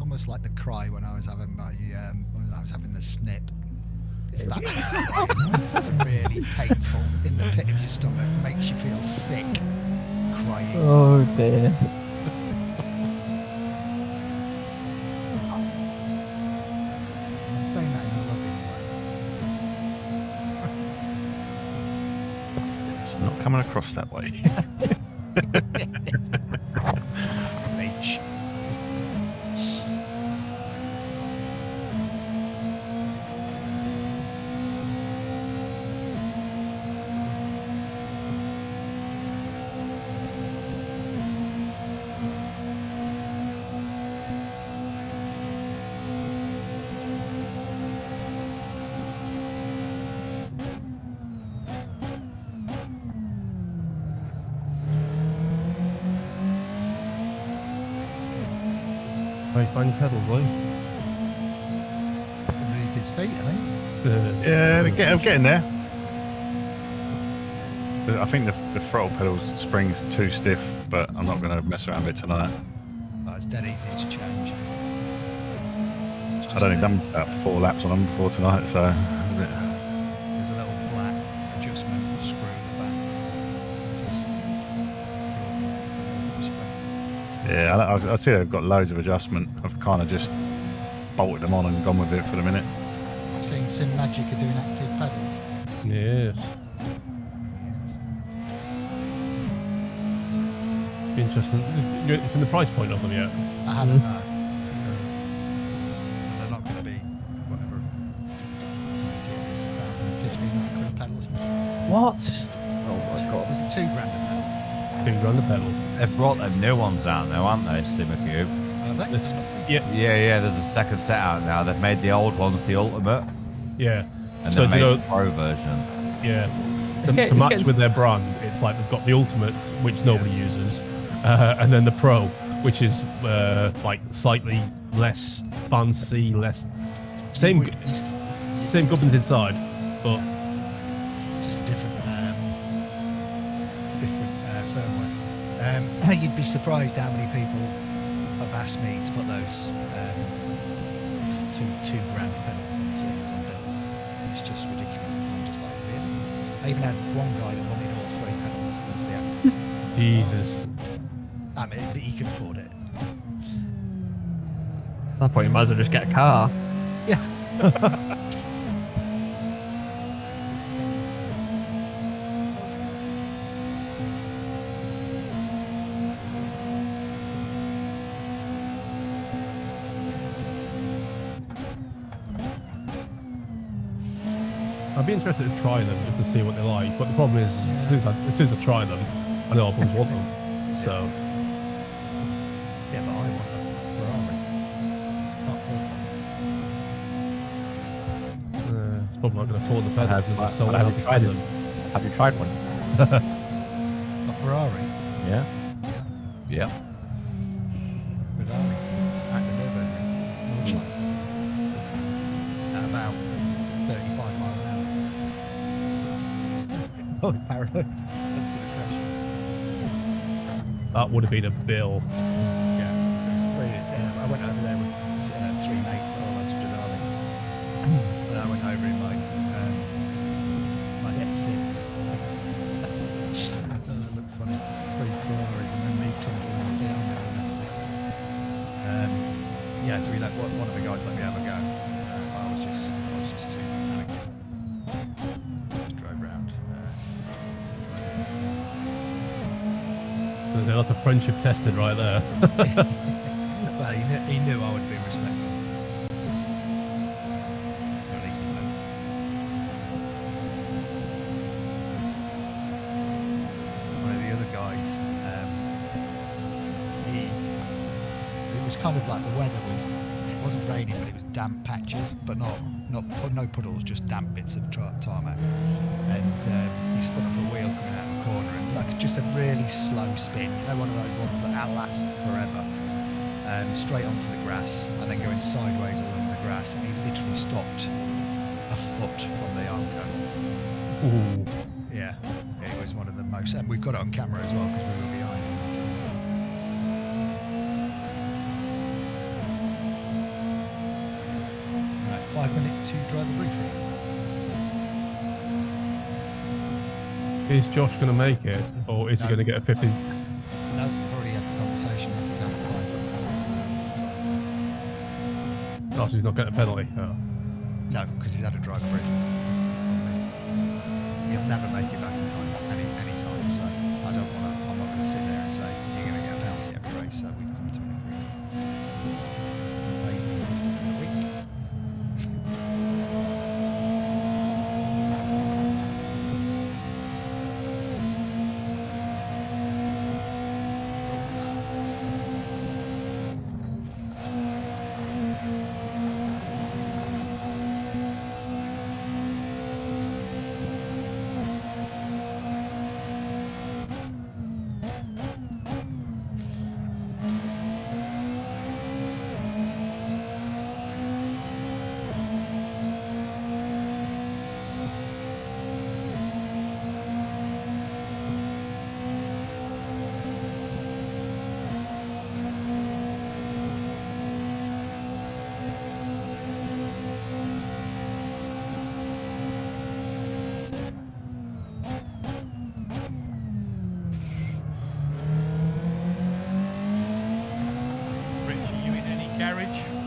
Almost like the cry when I was having the snip. It's that really painful in the pit of your stomach, makes you feel sick, crying. Oh dear. It's not coming across that way. Rage. Right, find your pedals, boy. Move his feet, I think. Yeah, I'm getting there. I think the throttle pedals spring's too stiff, but I'm not going to mess around with it tonight. Oh, it's dead easy to change. I'd only done about 4 laps on them before tonight, so it's a bit. There's a little black adjustment screw at the back. Yeah, I see they've got loads of adjustment. I've kind of just bolted them on and gone with it for the minute. I've seen Sim Magic are doing active pedals. Yes. Yes. Be interesting. It's in the price point of them yet. I haven't know. They're not going to be whatever. £1,015 pedals. What? Oh my god. Was it £2 grand a pedal? £2 grand a pedal. They've brought them new ones out now, haven't they, Simacube? Are they? Yeah, There's a second set out now. They've made the old ones the ultimate, yeah. and So, they've made you know- the pro version. Yeah, to getting- match getting- with their brand, it's like they've got the ultimate, which nobody uses, and then the pro, which is like slightly less fancy, less same gubbins inside, but Just a different firmware. You'd be surprised how many people have asked me to put those two grand pedals on series on builds. It's just ridiculous. I'm just like, really? I even had one guy that wanted all 3 pedals as the active. Jesus. I mean, but he could afford it. At that point, you might as well just get a car. Yeah. I'd be interested to try them just to see what they're like, but the problem is, as soon as I try them, I know I'll always want them. So, Yeah, but I want a Ferrari. Not it's probably not going to afford the pedals. Have and you- I just don't have want you to tried spend them? them. Have you tried one? a Ferrari. Yeah. Yeah. Ferrari. Active Nürburgring. At about 35 miles an hour. Oh, parallel. That would have been a bill. Yeah, it was 3. I went over there with 3 mates that all went to Denali. And I went over in my F6. It looked funny. 3 Ferraris and then me tumbling down in an S6. Yeah, so we let one of the guys let me have a go. I was just too panicked. Just drove round. There's a lot of friendship tested right there. Well, he knew I would be respectful. So. Or at least he knew. One of the other guys, it was kind of like the weather was, it wasn't raining, but it was damp patches, but no puddles, just damp bits of tarmac. And he spun up a wheel coming out of the corner, and like just a really slow spin, you know, one of those ones that outlast forever. Straight onto the grass, and then going sideways along the grass, and he literally stopped a foot from the armco. Ooh. Yeah, it was one of them most, and we've got it on camera as well because we were behind. Right, 5 minutes to driver briefing. Is Josh going to make it, or is he No. going to get a 50? No, we've already had the conversation with Sam private. Oh, so he's not getting a penalty. Oh. No, because he's had a driver briefing. He'll never make it back in time, any time. So I'm not going to sit there and say you're going to get a penalty every race. So we've come to an agreement. And they've been lifted for the week.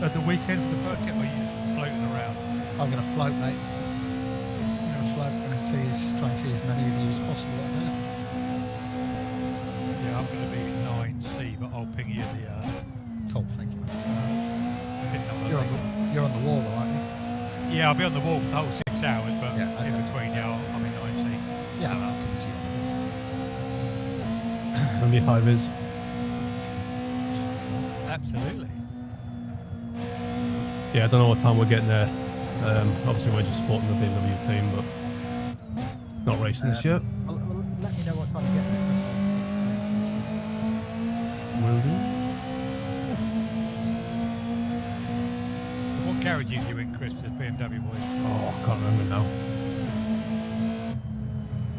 At the weekend for the bucket, or are you just floating around? I'm going to float, mate. I'm going to float. I'm going to try and see as many of you as possible out there. Yeah, I'm going to be 9C, but I'll ping you the. Cool, thank you. Pin number. You're on the wall, though, aren't you? Yeah, I'll be on the wall for the whole 6 hours, but Yeah, okay. in between, yeah, I'm in 9C. Yeah, I can see you on the wall. How many high vis? Absolutely. Yeah, I don't know what time we're getting there. Obviously, we're just supporting the BMW team, but not racing this year. Well, let me know what time you get there. Will do. What garage are you in, Chris, as BMW boys? Oh, I can't remember now.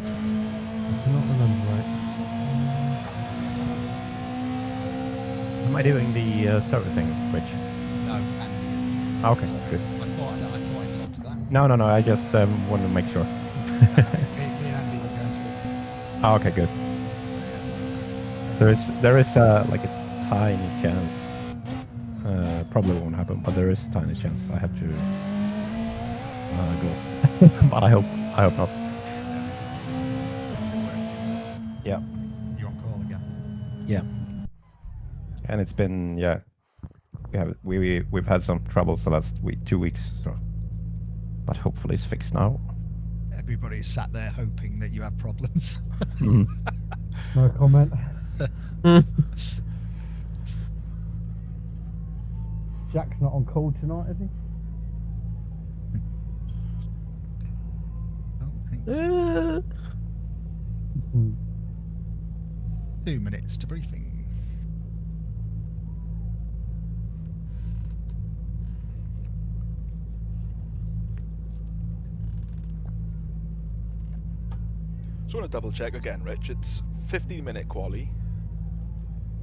I cannot remember, right? Am I doing the servicing, Rich? No, Andy. Okay, Sorry. good. I thought I told to that. No, I just wanted to make sure. Me and Andy were going to it. Oh, okay, good. There is like a tiny chance. Probably won't happen, but there is a tiny chance I have to go. But I hope not. Yeah. You're on call again. Yeah. And it's been we've had some troubles the last 2 weeks, so. But hopefully it's fixed now. Everybody's sat there hoping that you have problems. No comment. Jack's not on call tonight, is he? Oh, thanks. 2 minutes to briefing. So I want to double check again, Rich. It's 15-minute quali,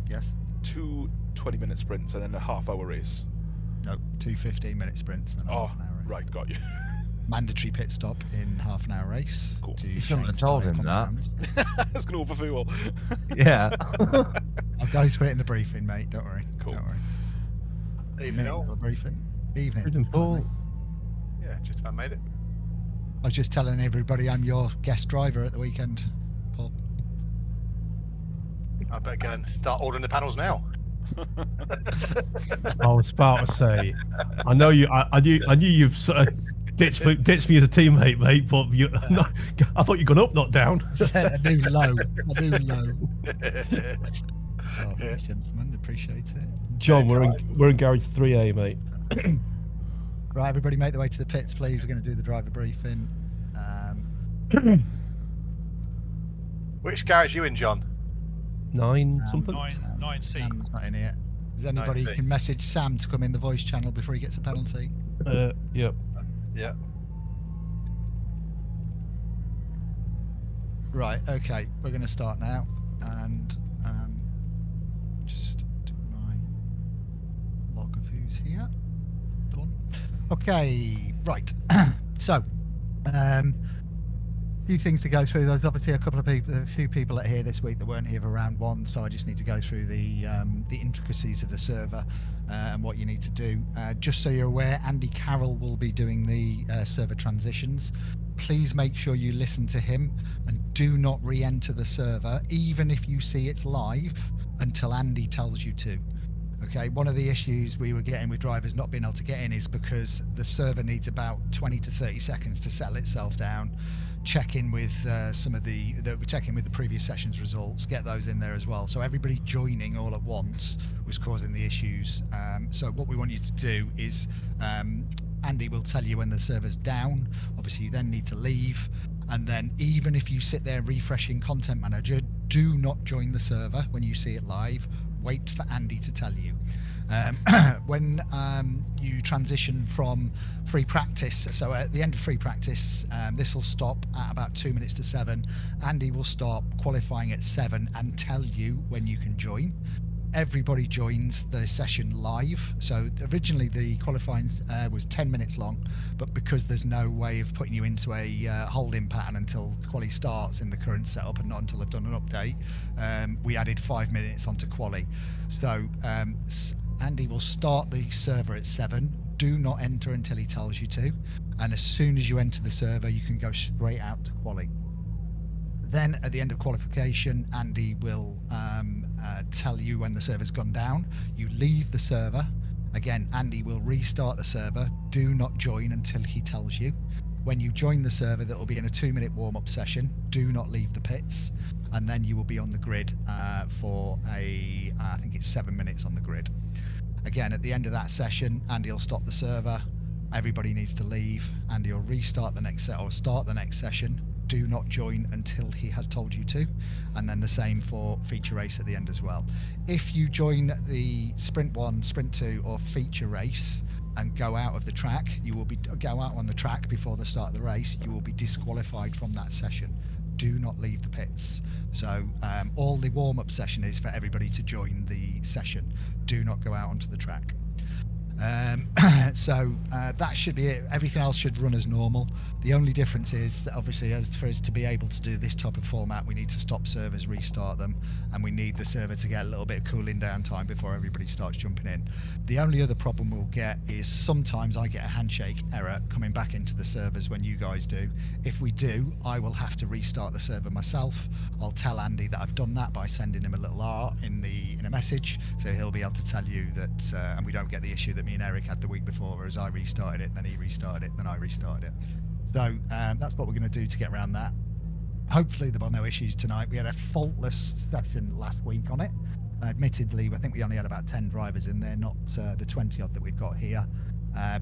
Yes. 2 20-minute sprints, and then a half-hour race. No, 2 15-minute sprints and a Oh, half an hour race. right, got you. Mandatory pit stop in half an hour race. Cool. To You shouldn't have change told tyre him that. compounds. It's going to overfuel. Yeah. I'll go to it in the briefing, mate. Don't worry. Cool. Don't worry. Evening Minute all. for the briefing. Evening. Good and Paul. Yeah, just about made it. I was just telling everybody I'm your guest driver at the weekend, Paul. I better go and start ordering the panels now. I was about to say, I know you. I knew you've sort of ditched me as a teammate, mate. But I thought you'd gone up, not down. Set a new low. A new low. Oh, Yeah. thanks, gentlemen. Appreciate it. John, we're in garage 3A, mate. Right, everybody make their way to the pits, please. We're going to do the driver briefing. Which garage are you in, John? 9 something. 9C. Sam's not in here. Is anybody 9C. can message Sam to come in the voice channel before he gets a penalty? Yep. Yeah. Right, okay, we're going to start now, and just do my log of who's here. Done. Okay, right. So, few things to go through. There's obviously a few people that are here this week that weren't here for round one, so I just need to go through the intricacies of the server and what you need to do. Just so you're aware, Andy Carroll will be doing the server transitions. Please make sure you listen to him and do not re-enter the server, even if you see it's live, until Andy tells you to. Okay, one of the issues we were getting with drivers not being able to get in is because the server needs about 20 to 30 seconds to settle itself down. Check in with check in with the previous session's results, get those in there as well. So everybody joining all at once was causing the issues. So what we want you to do is Andy will tell you when the server's down. Obviously you then need to leave, and then even if you sit there refreshing Content Manager, do not join the server when you see it live. Wait for Andy to tell you. When you transition from free practice, so at the end of free practice, this will stop at about 2 minutes to 7. Andy will start qualifying at 7 and tell you when you can join. Everybody joins the session live. So originally the qualifying was 10 minutes long, but because there's no way of putting you into a holding pattern until quali starts in the current setup, and not until I've done an update, we added 5 minutes onto quali. So Andy will start the server at 7. Do not enter until he tells you to, and as soon as you enter the server you can go straight out to quali. Then at the end of qualification, Andy will tell you when the server's gone down. You leave the server. Again, Andy will restart the server. Do not join until he tells you. When you join the server, that will be in a 2-minute warm-up session. Do not leave the pits, and then you will be on the grid for I think it's 7 minutes on the grid. Again, at the end of that session, Andy will stop the server. Everybody needs to leave. Andy will restart the next set or start the next session. Do not join until he has told you to, and then the same for feature race at the end as well. If you join the sprint 1, sprint 2 or feature race and go out of the track, you will go out on the track before the start of the race, you will be disqualified from that session. Do not leave the pits. So all the warm-up session is for everybody to join the session. Do not go out onto the track. So that should be it. Everything else should run as normal. The only difference is that obviously, as for us to be able to do this type of format, we need to stop servers, restart them, and we need the server to get a little bit of cooling down time before everybody starts jumping in. The only other problem we'll get is sometimes I get a handshake error coming back into the servers when you guys do. If we do, I will have to restart the server myself. I'll tell Andy that I've done that by sending him a little R in a message, so he'll be able to tell you that, and we don't get the issue that me and Eric had the week before, whereas I restarted it, then he restarted it, then I restarted it. So that's what we're going to do to get around that. Hopefully there were no issues tonight. We had a faultless session last week on it. Admittedly, I think we only had about 10 drivers in there, not the 20 odd that we've got here.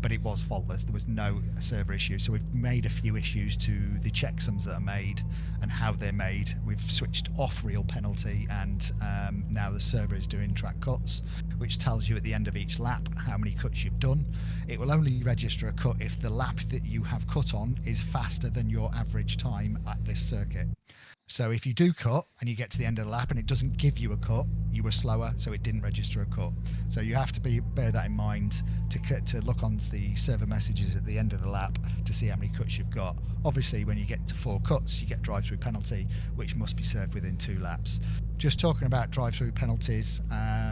But it was faultless. There was no server issue. So we've made a few issues to the checksums that are made and how they're made. We've switched off real penalty, and now the server is doing track cuts, which tells you at the end of each lap how many cuts you've done. It will only register a cut if the lap that you have cut on is faster than your average time at this circuit. So if you do cut and you get to the end of the lap and it doesn't give you a cut, you were slower, so it didn't register a cut. So you have to bear that in mind to look on the server messages at the end of the lap to see how many cuts you've got. Obviously, when you get to 4 cuts, you get drive-through penalty, which must be served within 2 laps. Just talking about drive-through penalties,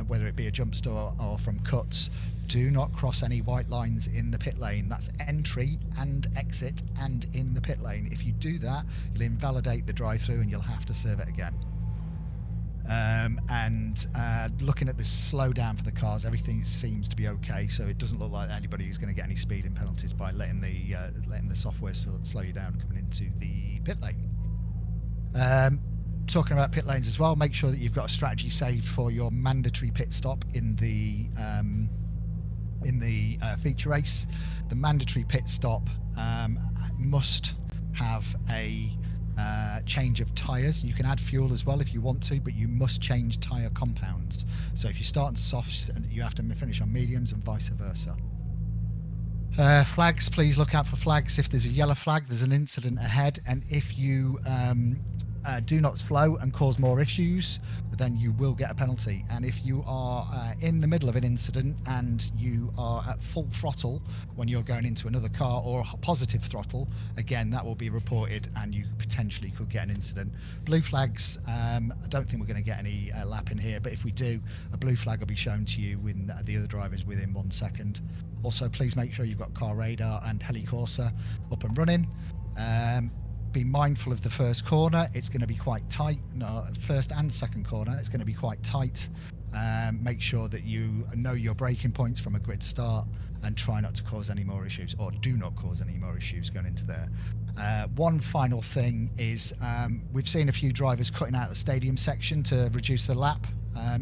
whether it be a jump start or from cuts, do not cross any white lines in the pit lane. That's entry and exit and in the pit lane. If you do that, you'll invalidate the drive-through and you'll have to serve it again. Looking at the slowdown for the cars, everything seems to be okay, so it doesn't look like anybody who's going to get any speeding penalties by letting the software slow you down coming into the pit lane. Talking about pit lanes as well, make sure that you've got a strategy saved for your mandatory pit stop in the feature race. The mandatory pit stop must have a change of tyres. You can add fuel as well if you want to, but you must change tyre compounds. So if you start on softs, you have to finish on mediums and vice versa. Flags, please look out for flags. If there's a yellow flag, there's an incident ahead, and if you do not slow and cause more issues, then you will get a penalty. And if you are in the middle of an incident and you are at full throttle when you're going into another car, or positive throttle, again, that will be reported and you potentially could get an incident. Blue flags, I don't think we're going to get any lap in here, but if we do, a blue flag will be shown to you when the other drivers within 1 second. Also, please make sure you've got car radar and helicorsa up and running. Be mindful of the first corner. It's going to be quite tight. No, first and second corner, it's going to be quite tight. Make sure that you know your braking points from a grid start and try not to cause any more issues, or do not cause any more issues going into there. One final thing is we've seen a few drivers cutting out the stadium section to reduce the lap.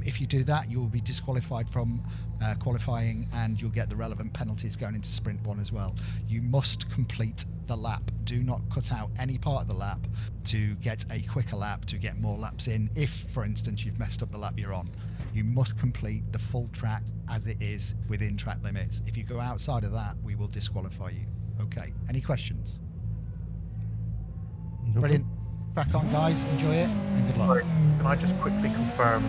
If you do that, you will be disqualified from qualifying, and you'll get the relevant penalties going into sprint 1 as well. You must complete the lap. Do not cut out any part of the lap to get a quicker lap, to get more laps in. If, for instance, you've messed up the lap you're on, you must complete the full track as it is within track limits. If you go outside of that, we will disqualify you. Okay, any questions? Brilliant. Crack on, guys. Enjoy it, and good luck. Sorry, can I just quickly confirm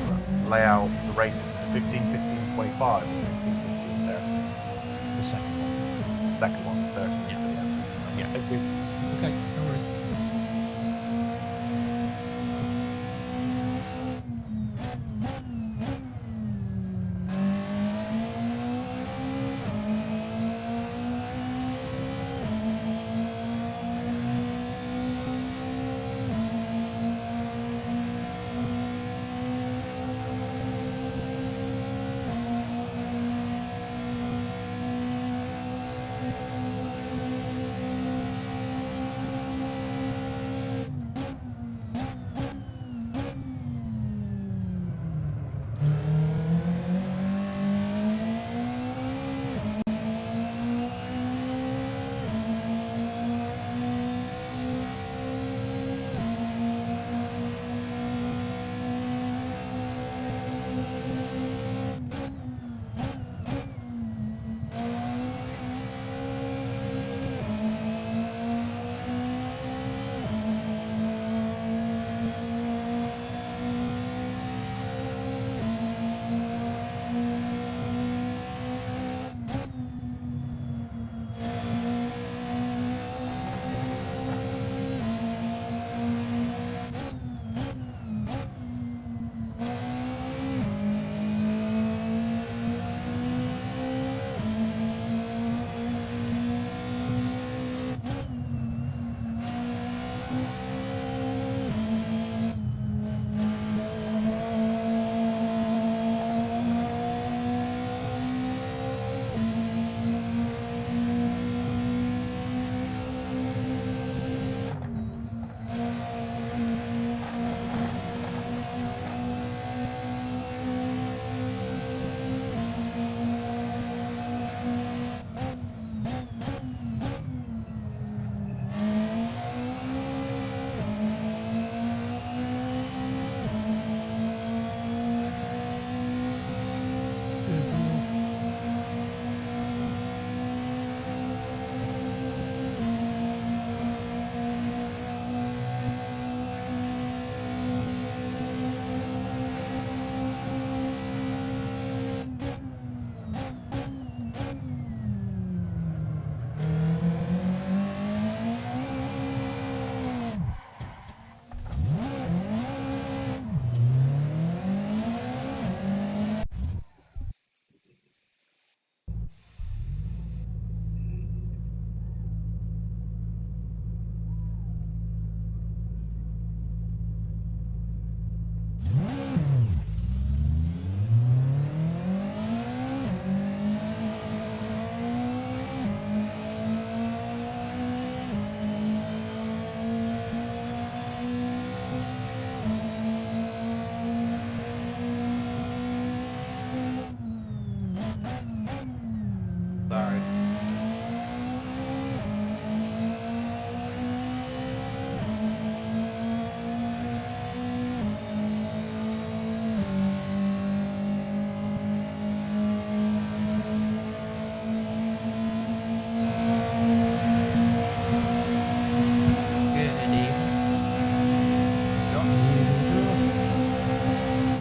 layout the races? 15, 15, 25, or 15, 15, 30? The second one. Second one, 30. Yeah. Yes. Thank you. Okay, no worries.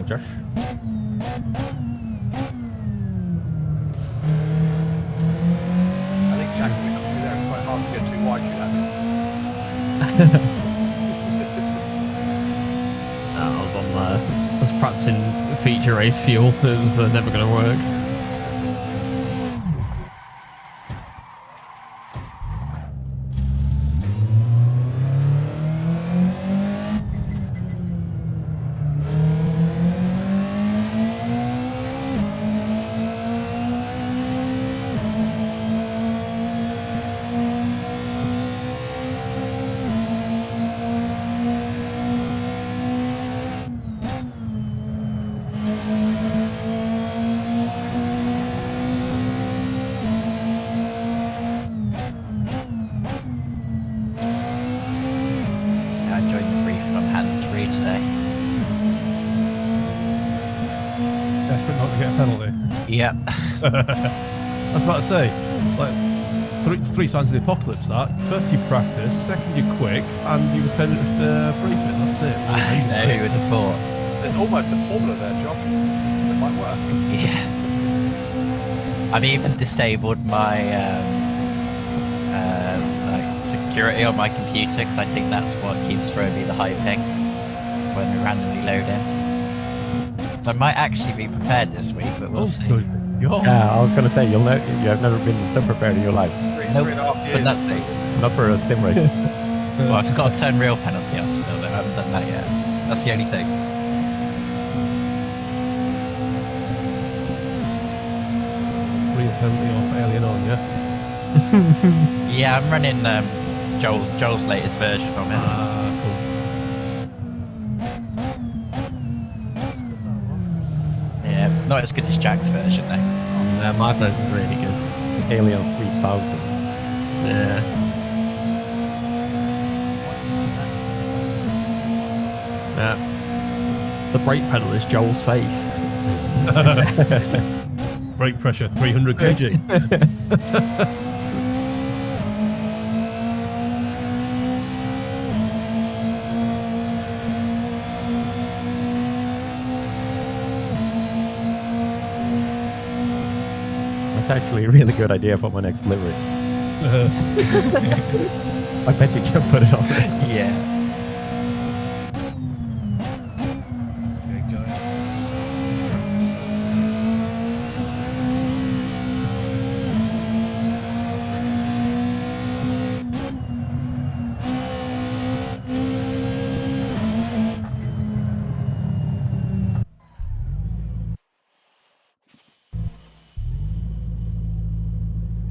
Josh. I think Jack will be something there. It's quite hard to get too wide through that. I was practicing feature race fuel. It was never going to work. I joined the brief on hands-free today. Desperate not to get a penalty. Yep. I was about to say, like, three signs of the apocalypse. That first you practice, second you quick, and you attend briefing. That's it. I know, who would have thought? There's almost a formula there, John. It might work. Yeah. I've even disabled my like security on my computer because I think that's what keeps throwing me the high ping when we randomly load in. So I might actually be prepared this week, but we'll see. Yeah, I was gonna say you have never been so prepared in your life. Nope, 3.5 years. but that's it. Not for a sim race. Well, I've got to turn real penalty off still, though. I haven't done that yet. That's the only thing. Real penalty off Alien on, yeah. Yeah, I'm running Joel's latest version on it. Cool. Yeah, not as good as Jack's version though. My version's really good. Alien 3000. Yeah. Yeah. The brake pedal is Joel's face. Brake pressure 300 kg. That's actually a really good idea for my next delivery. I bet you can put it on. Yeah. Okay, guys.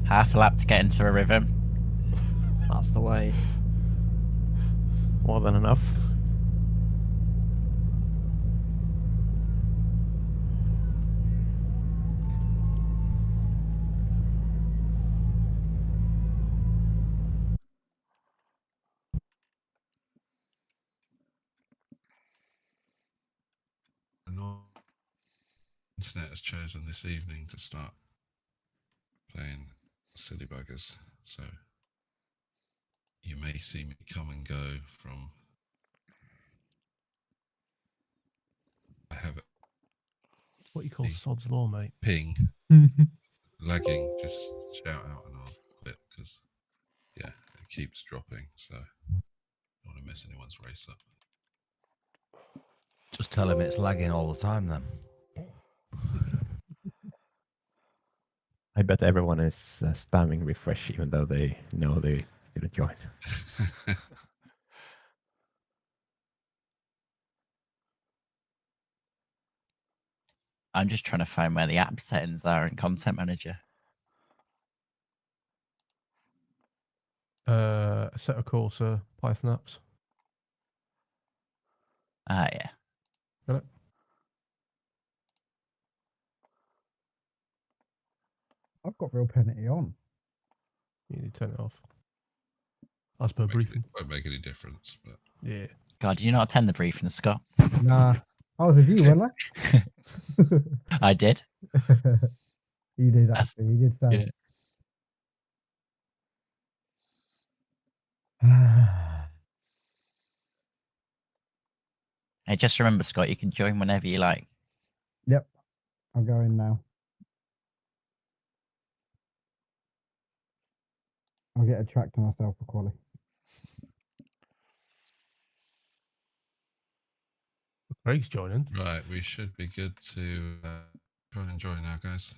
Half a lap to get into a rhythm. That's the way. More than enough. Internet has chosen this evening to start playing silly buggers, so you may see me come and go from. I have a What you call sod's law, mate? ping lagging. Just shout out and I'll quit because yeah, it keeps dropping. So I don't want to mess anyone's race up. Just tell him it's lagging all the time then. I bet everyone is spamming refresh even though they know they didn't join. I'm just trying to find where the app settings are in Content Manager. Set of course, Python apps. Ah, yeah. Got it. I've got real penalty on. You need to turn it off. As per briefing. Won't make any difference, but Yeah. God, did you not attend the briefing, Scott? Nah, I was with you, wasn't I? I did. You did actually. You did say. Hey, just remember, Scott, you can join whenever you like. I'll go in now. I'll get a track to myself for quali. Craig's joining. Right, we should be good to try and enjoy now, guys.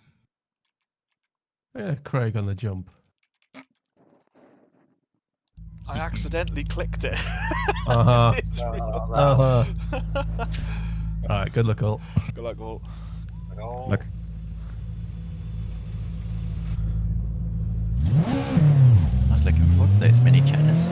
Yeah, Craig on the jump. I accidentally clicked it. Uh-huh. I didn't realise. Uh-huh. Alright, good luck all. Good luck all. Look. I was looking forward to those mini cheddars.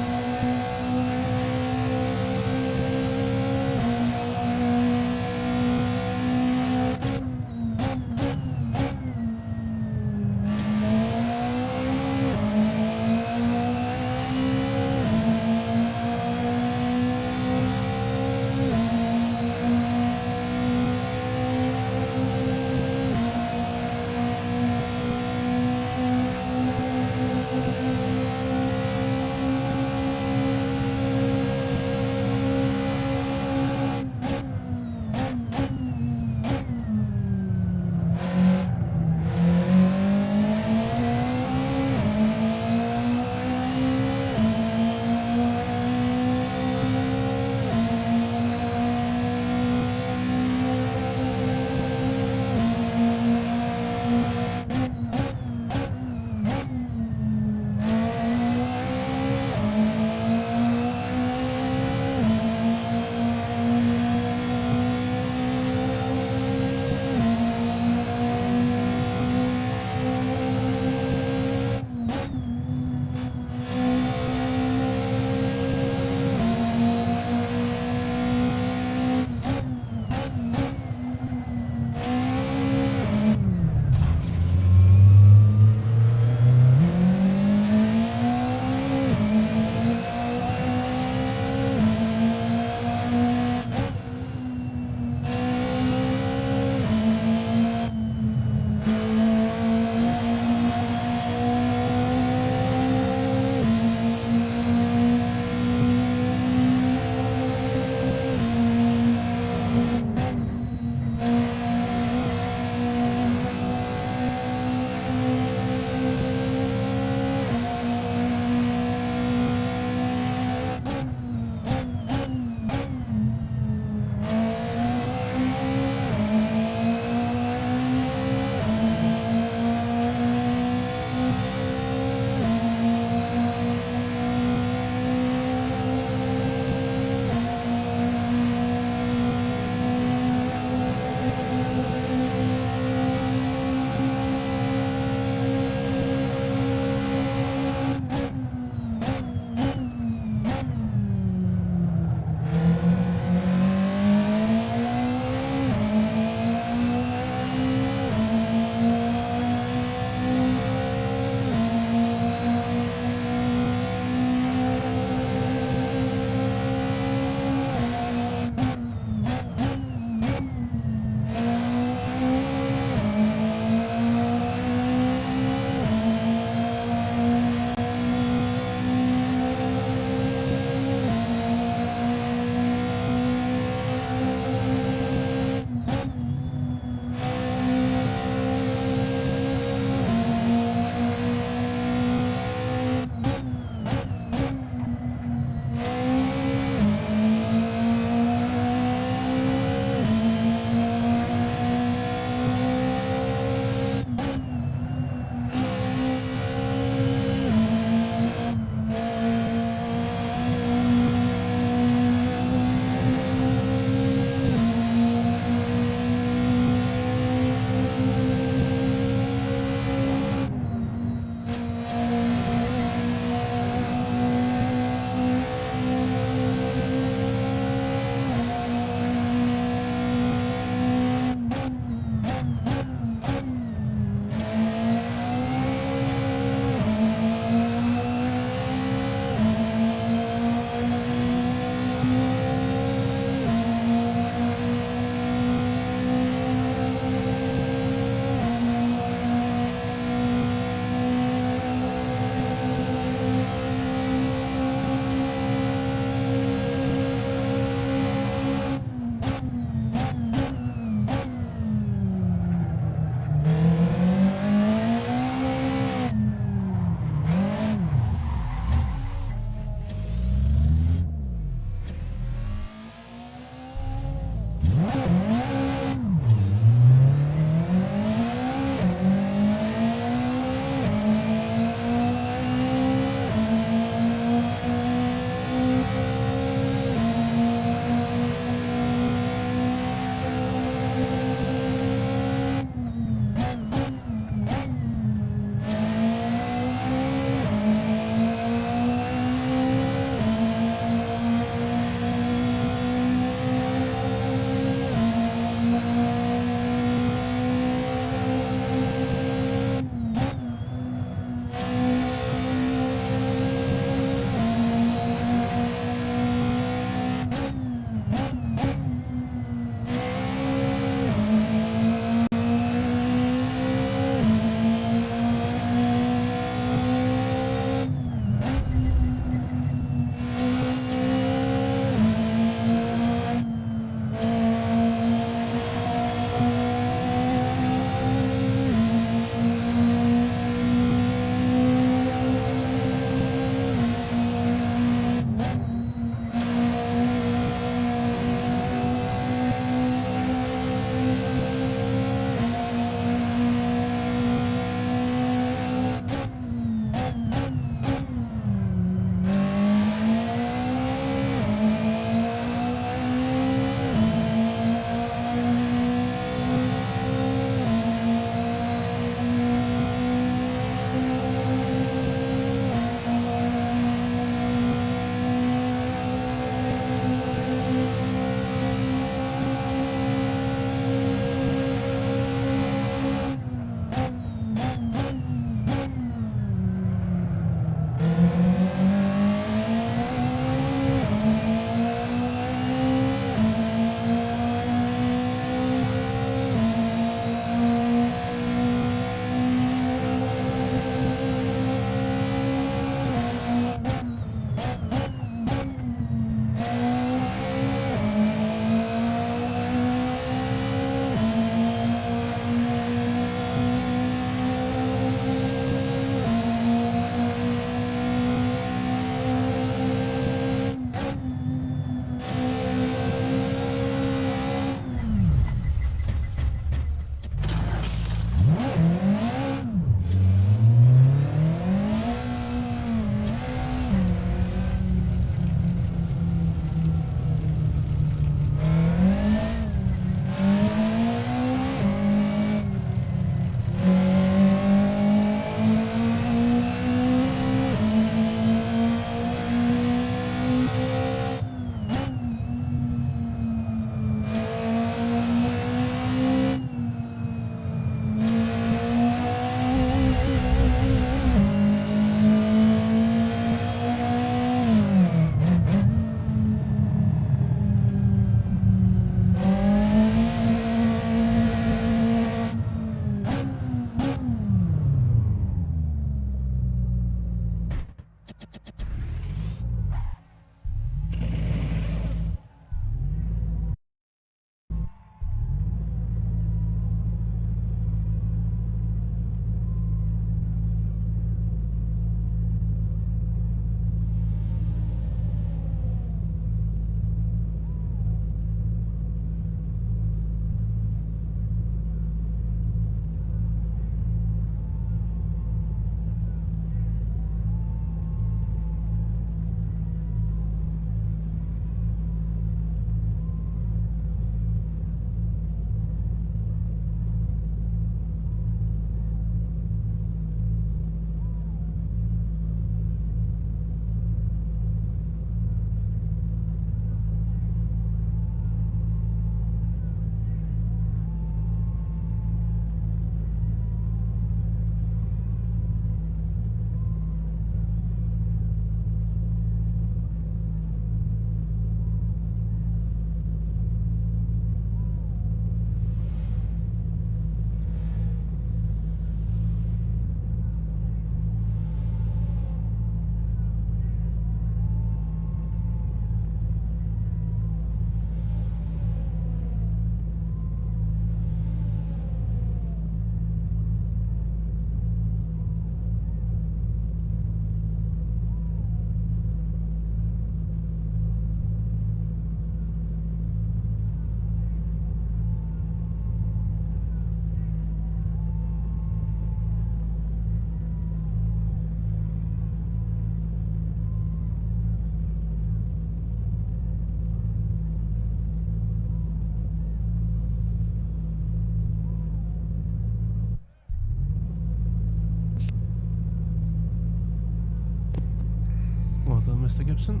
Well done, Mr. Gibson.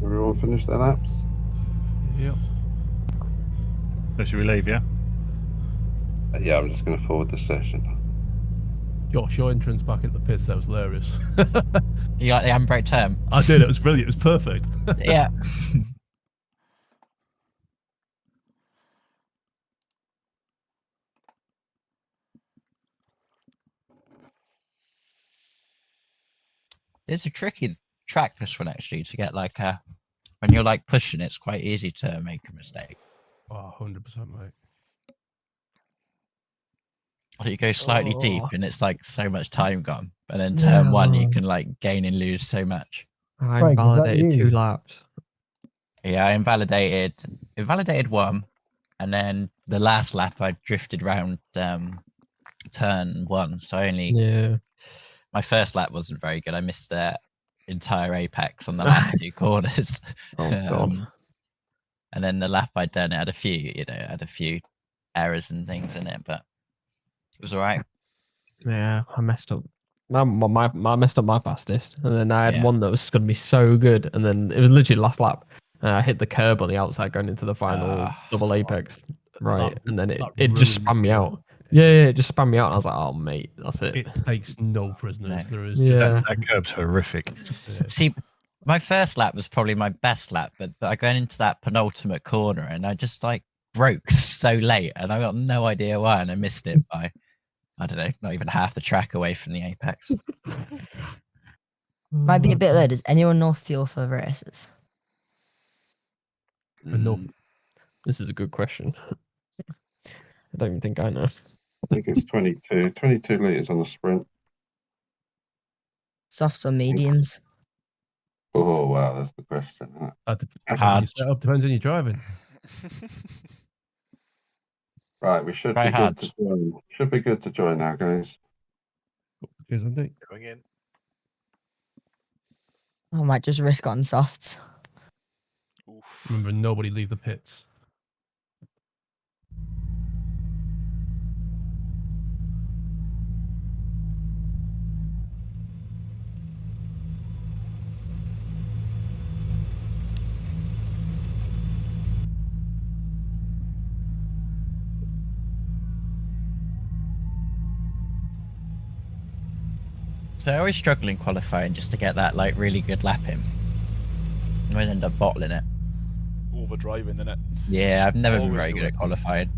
Everyone finished their laps? Yep. So should we leave, yeah? Yeah, I'm just going to forward the session. Josh, your entrance back at the pits, that was hilarious. You got the handbrake term? I did, it was brilliant, it was perfect. Yeah. It's a tricky track, this one, actually, to get like a... When you're like pushing, it's quite easy to make a mistake. Oh, 100%, mate. Or you go slightly deep and it's like so much time gone. And then turn one, you can like gain and lose so much. I invalidated 2 laps. Yeah, I invalidated one. And then the last lap, I drifted round turn 1. So I only... My first lap wasn't very good. I missed the entire apex on the last 2 corners. Oh, God. And then the lap I'd done, it had a few errors and things in it, but it was all right. Yeah, I messed up. I messed up my fastest, and then I had one that was going to be so good, and then it was literally last lap. I hit the curb on the outside going into the final double apex, right, and then it just spun me out. Yeah, it just spun me out, and I was like, "Oh, mate, that's it." It takes no prisoners. There is that curb's horrific. See, my first lap was probably my best lap, but I got into that penultimate corner, and I just like broke so late, and I got no idea why, and I missed it by, I don't know, not even half the track away from the apex. Might be a bit late. Does anyone know fuel for races? No. This is a good question. I don't even think I know. I think it's 22 litres on the sprint. Softs or mediums? Oh, wow, that's the question. Hard. Depends on your driving. Right, we should be good to join. Should be good to join now, guys. Cheers, Andy. Going in. I might just risk on softs. Remember, nobody leave the pits. So I always struggle in qualifying just to get that like really good lap in. I end up bottling it. Overdriving, innit? Yeah, I've never been Always very do good it. at qualifying.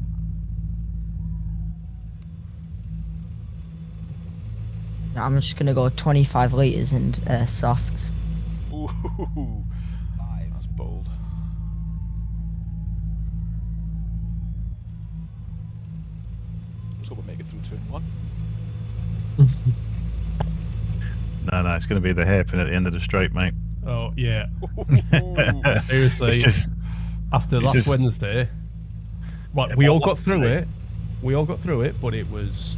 I'm just gonna go 25 litres and softs. Ooh, that's bold. Let's hope we make it through turn 1. No, it's going to be the hairpin at the end of the straight, mate. Oh, yeah. Seriously, after last Wednesday, right, we all got through it. We all got through it, but it was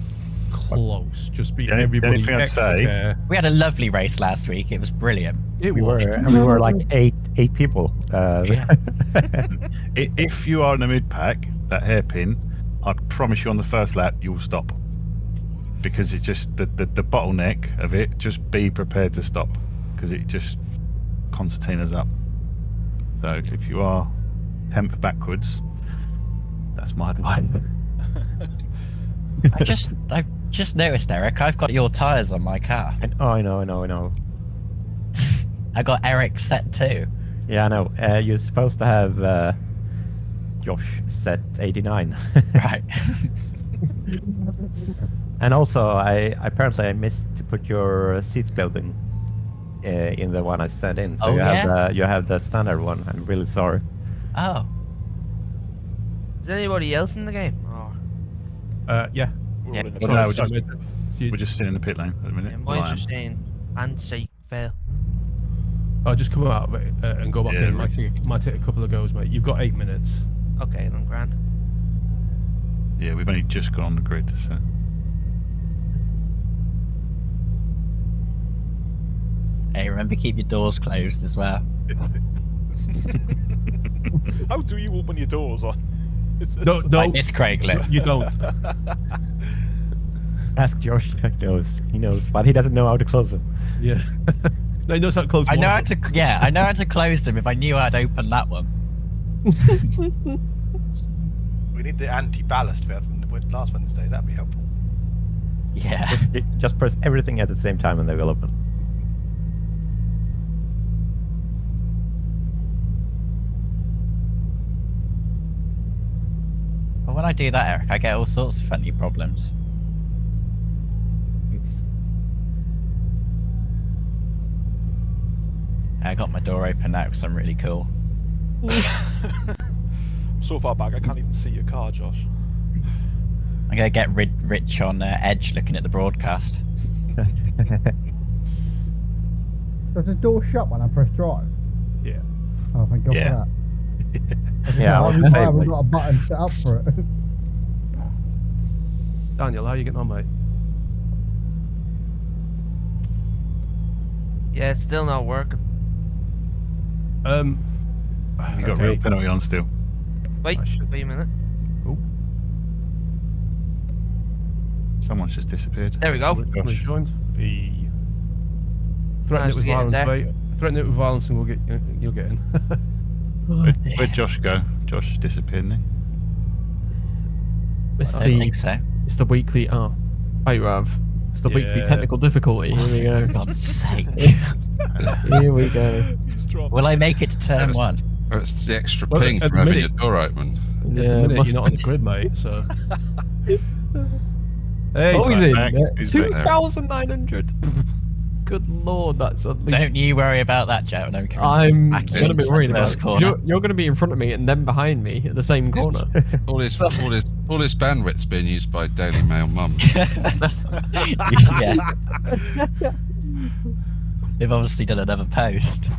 close. Just beating everybody. We had a lovely race last week. It was brilliant. We were like eight people. If you are in the mid pack, that hairpin, I promise you on the first lap you'll stop, because it just the bottleneck of it. Just be prepared to stop, because it just concertinas up. So if you are hemp backwards, that's my advice. I just noticed, Eric, I've got your tyres on my car. I know. I got Eric's set too. Yeah, I know. You're supposed to have Josh set 89. Right. And also, I apparently missed to put your seat building in the one I sent in. So you have the standard one. I'm really sorry. Oh. Is anybody else in the game? Yeah. Yeah. We're just sitting in the pit lane at the minute. Mine's just saying handshake fail. I'll just come out of it and go back in. Might take a couple of goes, mate. You've got 8 minutes. Okay, then grand. Yeah, we've only just got on the grid, so. Hey, remember keep your doors closed as well. How do you open your doors on? No, like this, Craig. You don't. Ask Josh. He knows, but he doesn't know how to close them. Yeah. No, he knows how to close. I know how to. Yeah, I know how to close them if I knew I'd open that one. We need the anti-ballast we had from last Wednesday. That'd be helpful. Yeah. Just press everything at the same time and they will open. But when I do that, Eric, I get all sorts of funny problems. I got my door open now because I'm really cool. I'm so far back, I can't even see your car, Josh. I'm going to get rich on Edge looking at the broadcast. Does the door shut when I press drive? Yeah. Oh, thank God Yeah. for that. Yeah, I haven't got a button set up for it. Daniel, how are you getting on, mate? Yeah, it's still not working. You got real penalty on still. Wait a minute. Oh. Someone's just disappeared. There we go. Rejoined. Be threaten Nice it with to get in violence, there. mate. Threaten it with violence, and you'll get in. Where'd Josh go? Josh has disappeared, hasn't he? It's I don't think so. It's the weekly. Oh, you have. It's the weekly technical difficulty. Here we go. For God's sake. Here we go. Will I make it to turn 1? It's the extra Well, ping at for the having minute- your door open. At Yeah, the minute, must you're not on the grid, mate. So. Hey, Oh, he's in. back. He's back. 2,900. Good lord, that's at least. Don't you worry about that, Joe. No, I'm gonna be worried about it. corner. You're gonna be in front of me and then behind me at the same corner. All this bandwidth's being used by Daily Mail mums. Yeah. They've obviously done another post.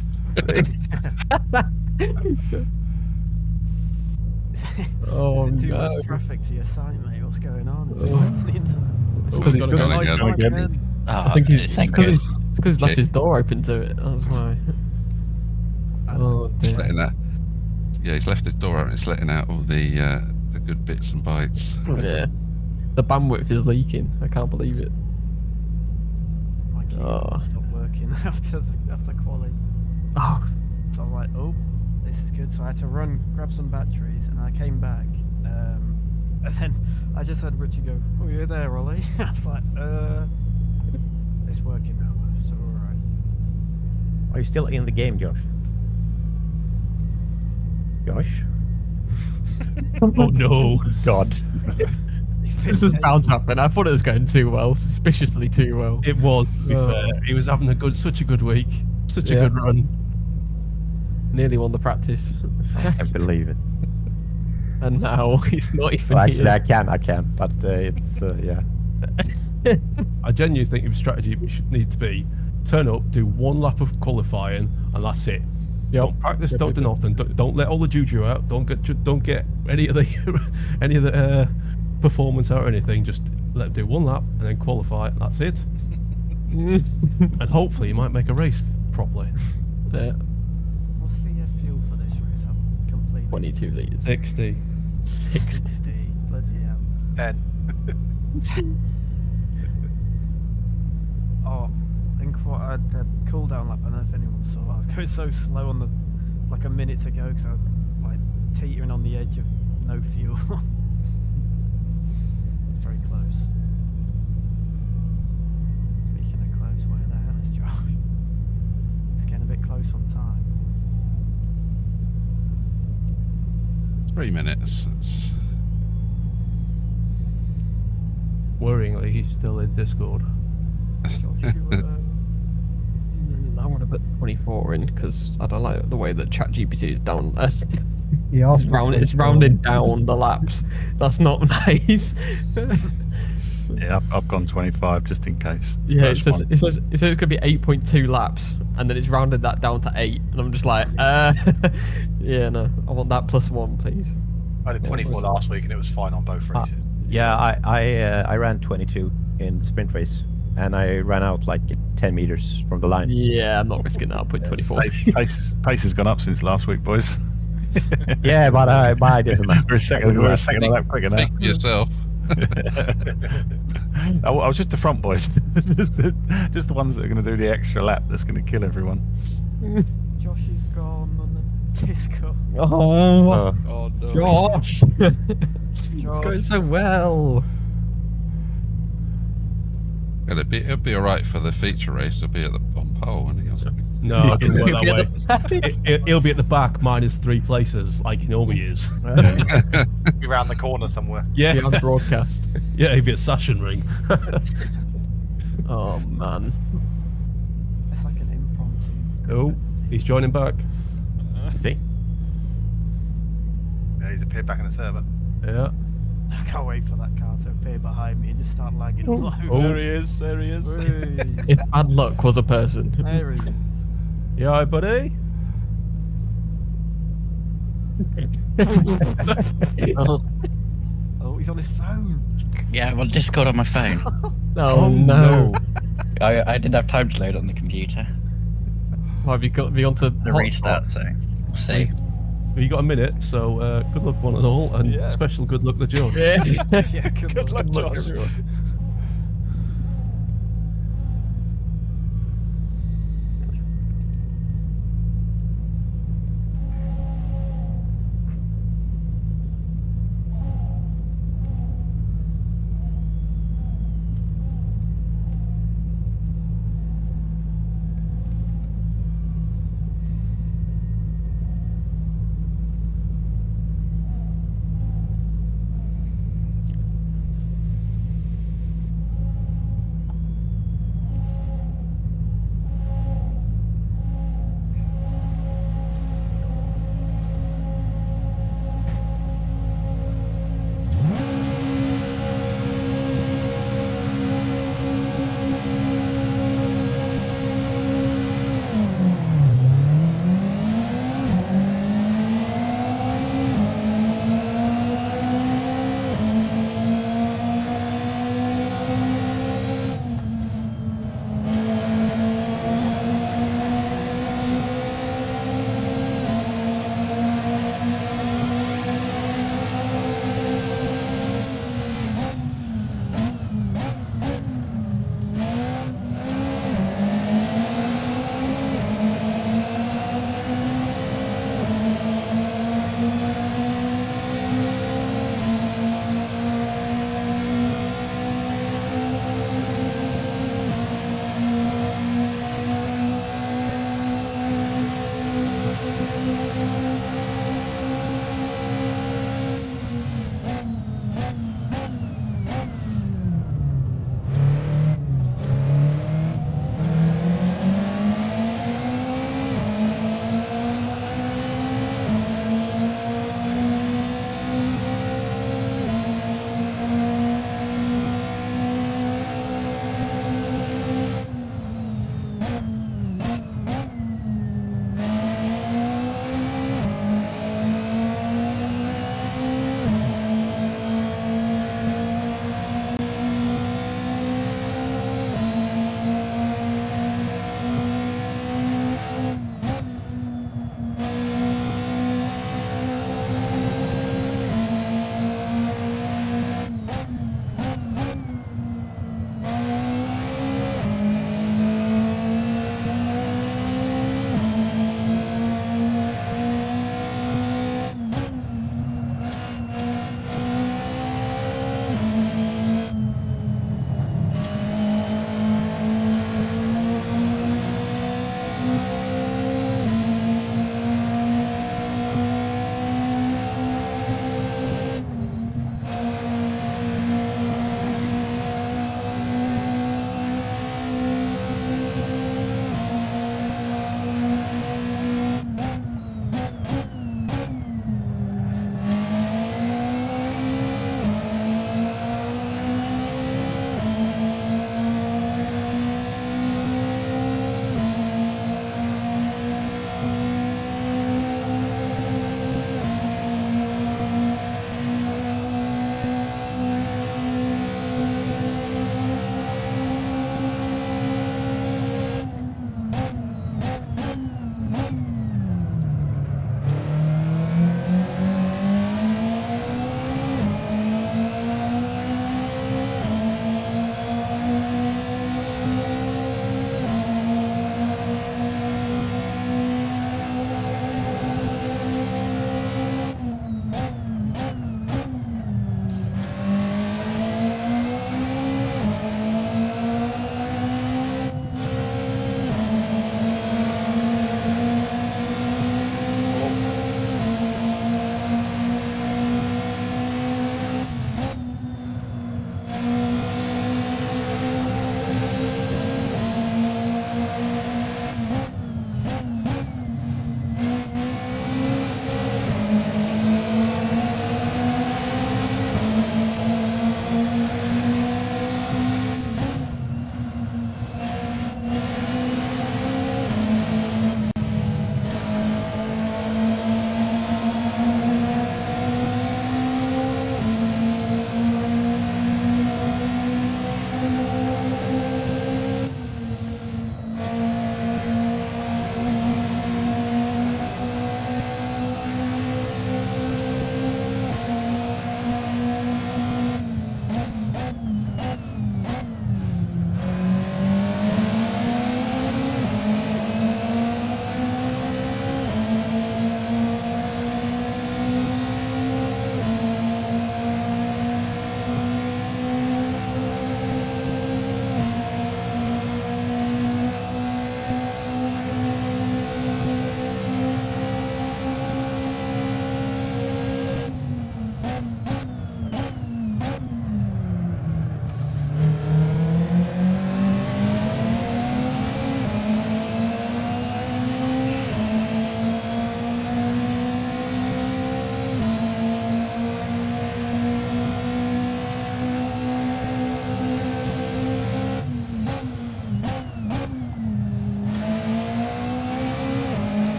Oh Is it too no. much traffic to your site, mate? What's going on? Is it Oh. back to the internet? It's because he's gonna got. go I Oh, think this it's ain't because good. he's left his door open to it. That's why. Oh It's dear. letting out. Yeah, he's left his door open. It's letting out all the good bits and bytes. Yeah. The bandwidth is leaking. I can't believe it. My keyboard stopped working after quali. Oh. So I was like, oh, this is good. So I had to run, grab some batteries, and I came back. And then I just heard Richie go, "Oh, you're there, Ollie." I was like, it's working now, though, so all right. Are you still in the game, Josh? Josh? Oh no. God. This was bound to happen. I thought it was going too well, suspiciously too well. It was, to be fair. He was having such a good week. Such a good run. Nearly won the practice. I can't believe it. And now he's not even Well, actually, here. I can, but it's yeah. I genuinely think your strategy should need to be turn up, do one lap of qualifying, and that's it. Yep. Don't practice, don't do nothing. Don't let all the juju out. Don't get any of the performance out or anything. Just let them do one lap and then qualify. And that's it. And hopefully you might make a race properly. Yeah. What's the fuel for this race? I'm completely 22 litres. 60. 60. Bloody hell. 10. Oh, I think what the cooldown lap, I don't know if anyone saw. I was going so slow on like a minute to go because I was like teetering on the edge of no fuel. It's very close. Speaking of close, where the hell is Josh? It's getting a bit close on time. 3 minutes. That's... Worryingly, he's still in Discord. I want to put 24 in because I don't like the way that ChatGPT is down. Yeah, It's rounding down the laps. That's not nice. Yeah, I've gone 25 just in case. Yeah, it First says, one. it says it's going to be 8.2 laps, and then it's rounded that down to 8, and I'm just like, yeah, no, I want that +1, please. I did 24 last week and it was fine on both races. Yeah, I ran 22 in the sprint race, and I ran out like 10 meters from the line. Yeah, I'm not risking that. I'll put 24. Pace has gone up since last week, boys. Yeah, but I didn't. We're a second of that quicker now. Speak for yourself. I was just the front boys. Just the ones that are going to do the extra lap that's going to kill everyone. Josh is gone on the disco. Oh, Oh no. Josh. It's going so well. It'll be alright for the feature race. It'll be on pole, won't he? No, it doesn't work that way. He'll be at the back, -3 places, like he normally is. Be around the corner somewhere. Yeah. Be on broadcast. Yeah, he'll be at Sachsenring. Oh man. It's like an impromptu. Oh, he's joining back. See? Yeah, he's appeared back in the server. Yeah. I can't wait for that car to appear behind me and just start lagging all over. Oh. There he is. There he is. If bad luck was a person. There he is. You alright, buddy? Oh, he's on his phone. Yeah, I'm on Discord on my phone. Oh no. I didn't have time to load on the computer. Well, have you got me onto The restart, so we'll see. Well, you got a minute, so good luck one and all, and Yeah. special good luck to Josh. Yeah. Yeah, Good luck, Josh. everyone.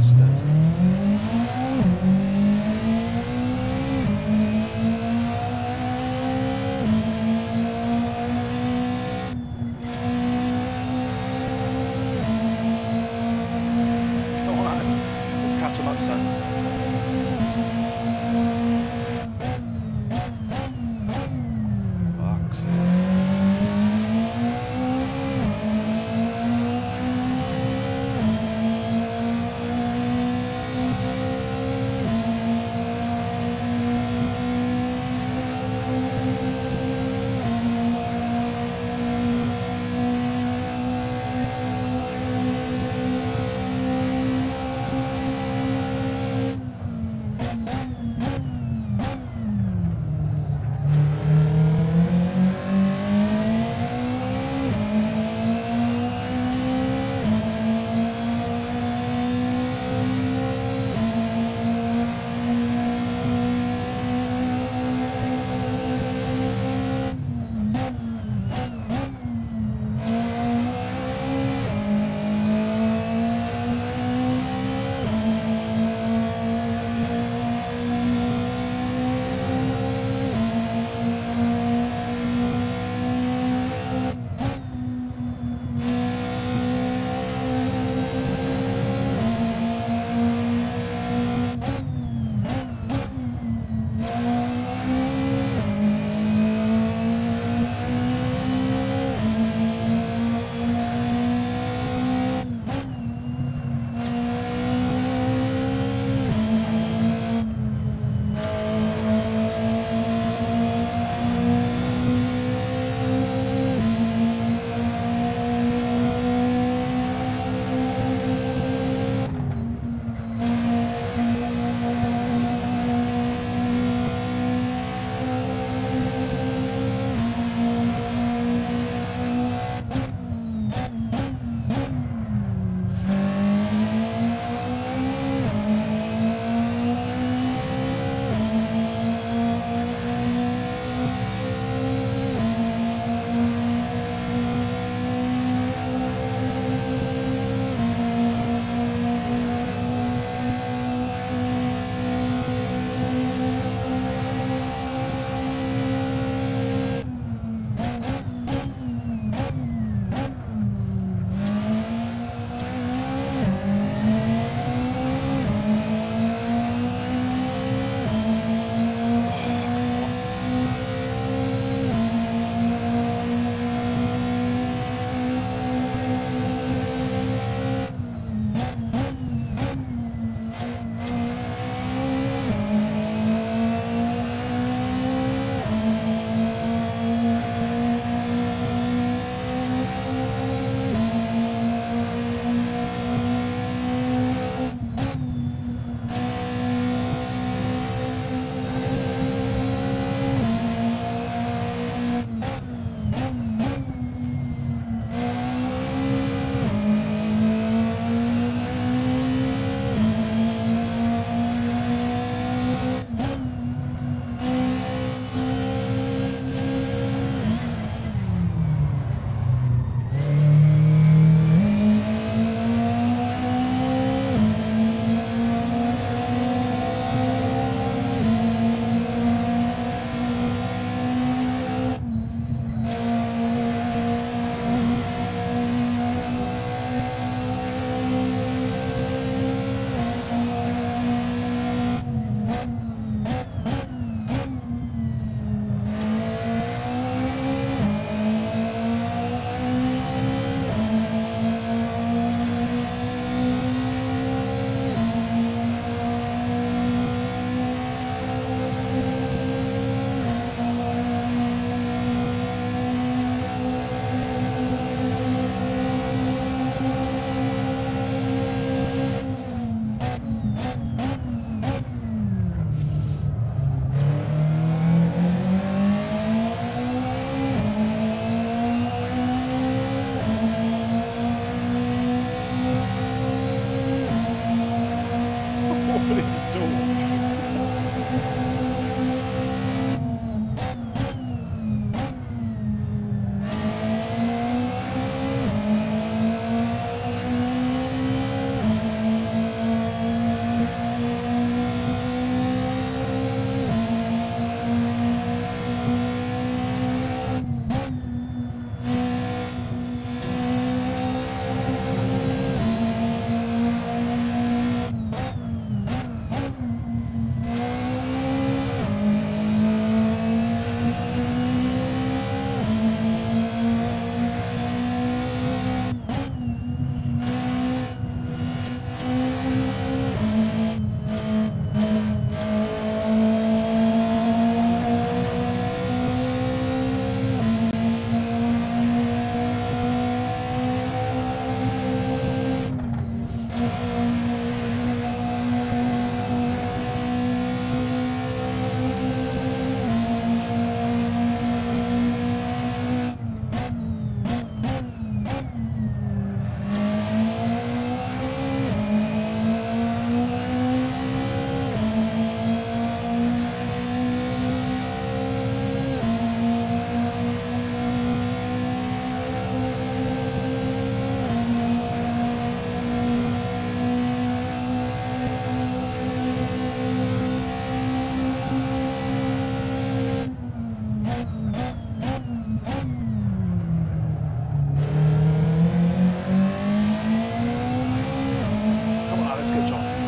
bastard. Come on, let's catch him up, son. Fuck's sake. Let's get John.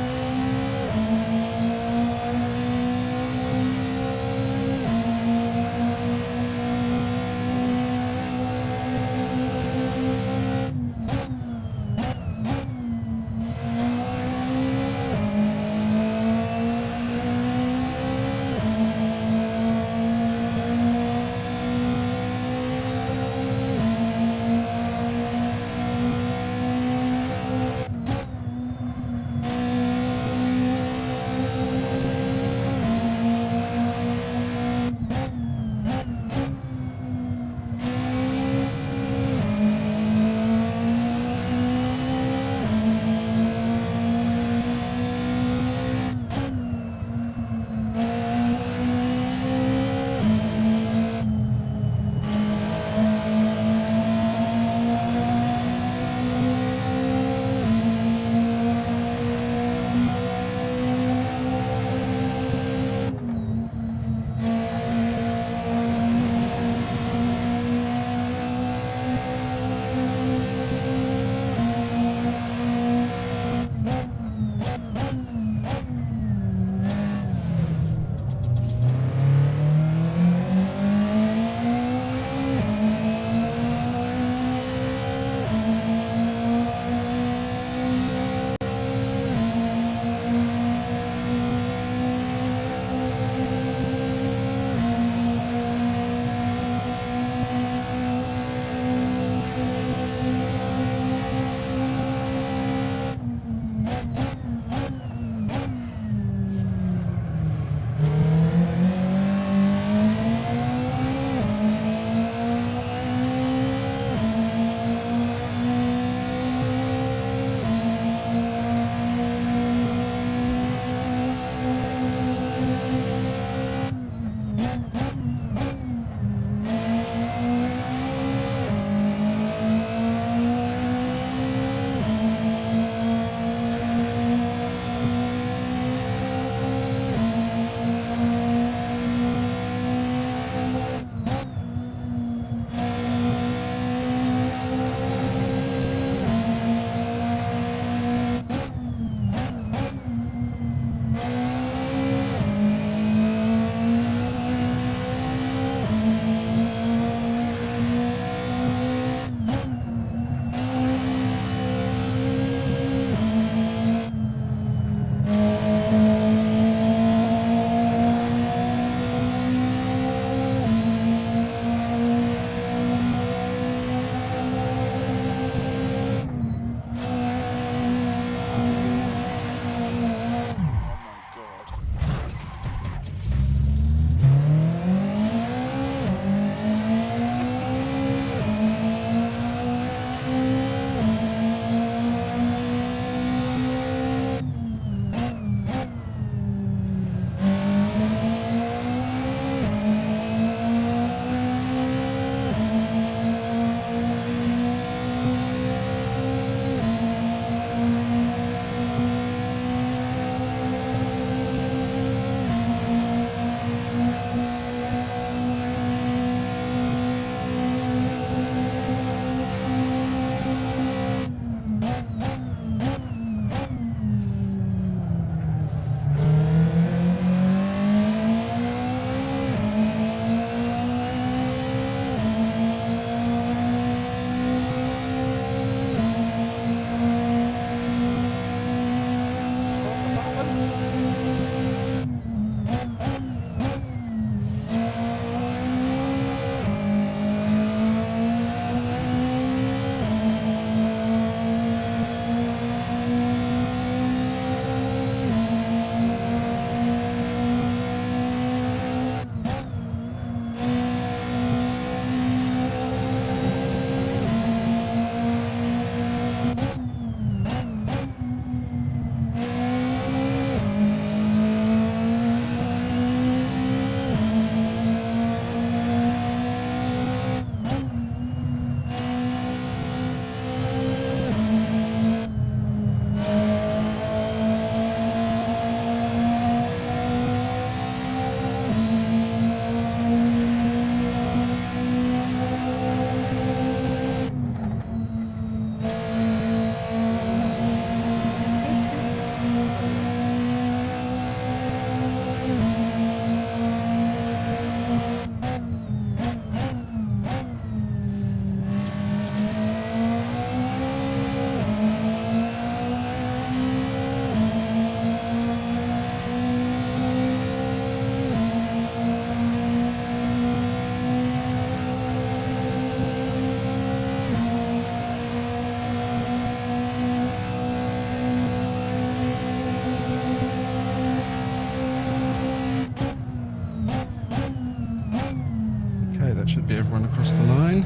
get everyone across the line.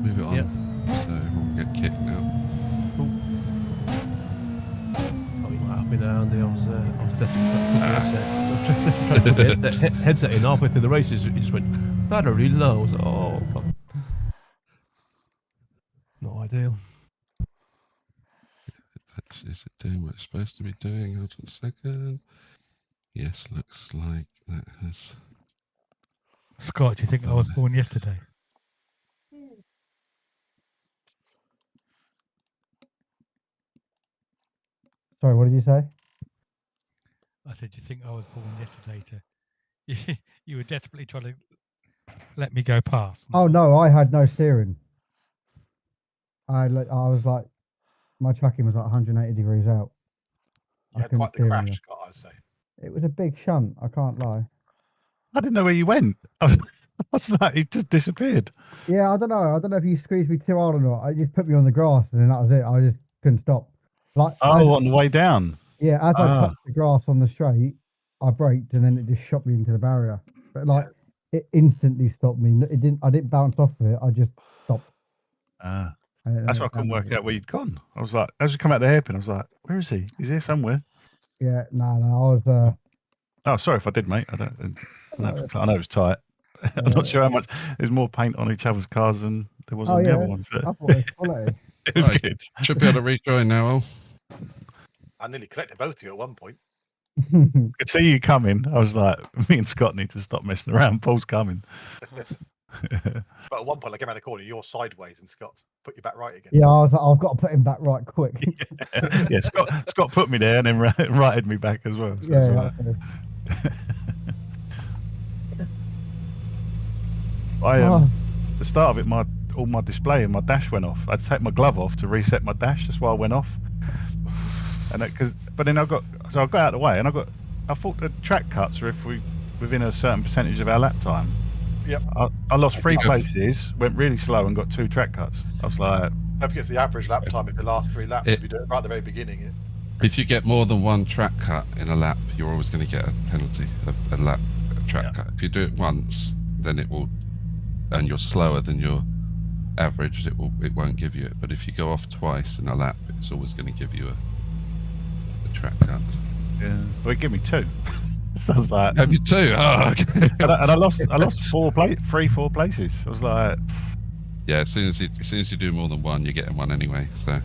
Move it on. Yep. So everyone will get kicked now. Oh, you might have me there, Andy. I was desperately trying to put the headset in halfway through the races. It just went battery low. I was like, oh, fuck. Not ideal. Is it doing what it's supposed to be doing? Hold on a second. Yes, looks like that has. Scott, do you think I was born yesterday? Sorry, what did you say? I said, do you think I was born yesterday to... You were desperately trying to let me go past. Oh no, I had no steering. I was like, my tracking was like 180 degrees out. You had quite the crash, Scott, I'd say. It was a big shunt, I can't lie. I didn't know where you went. What's that? He just disappeared. Yeah, I don't know if you squeezed me too hard or not. It just put me on the grass and then that was it. I just couldn't stop. Like, on the way down. Yeah, as I touched the grass on the straight, I braked and then it just shot me into the barrier. But like, it instantly stopped me. I didn't bounce off of it. I just stopped. That's why I couldn't work out where you'd gone. I was like, as you come out the hairpin, I was like, where is he? He's here somewhere. Yeah, no, I was. Oh, sorry if I did, mate. I know it was tight. I'm not sure how much. There's more paint on each other's cars than there was on the other ones. I thought it was quality. It was good. Should be able to rejoin now, Al. I nearly collected both of you at one point. Could see you coming. I was like, me and Scott need to stop messing around. Paul's coming. But at one point, I came around the corner, you're sideways, and Scott's put you back right again. Yeah, I was like, I've got to put him back right quick. Yeah, Scott put me there and then righted me back as well. So yeah. The start of it, all my display and my dash went off. I had to take my glove off to reset my dash. That's why I went off. And but then I got out of the way, and I thought the track cuts are if we within a certain percentage of our lap time. Yep. I lost 3 places, went really slow, and got 2 track cuts. I was like, I think it's the average lap time if the last 3 laps. If you do it right at the very beginning. If you get more than 1 track cut in a lap, you're always going to get a penalty, a track cut. If you do it once, then it will, and you're slower than your average, it won't give you it. But if you go off twice in a lap, it's always going to give you a track cut. Yeah, well, it gave me 2. Sounds like. Have you 2? Oh, okay. and I lost 4 places. I was like. Yeah, as soon as you do more than 1, you're getting 1 anyway. So.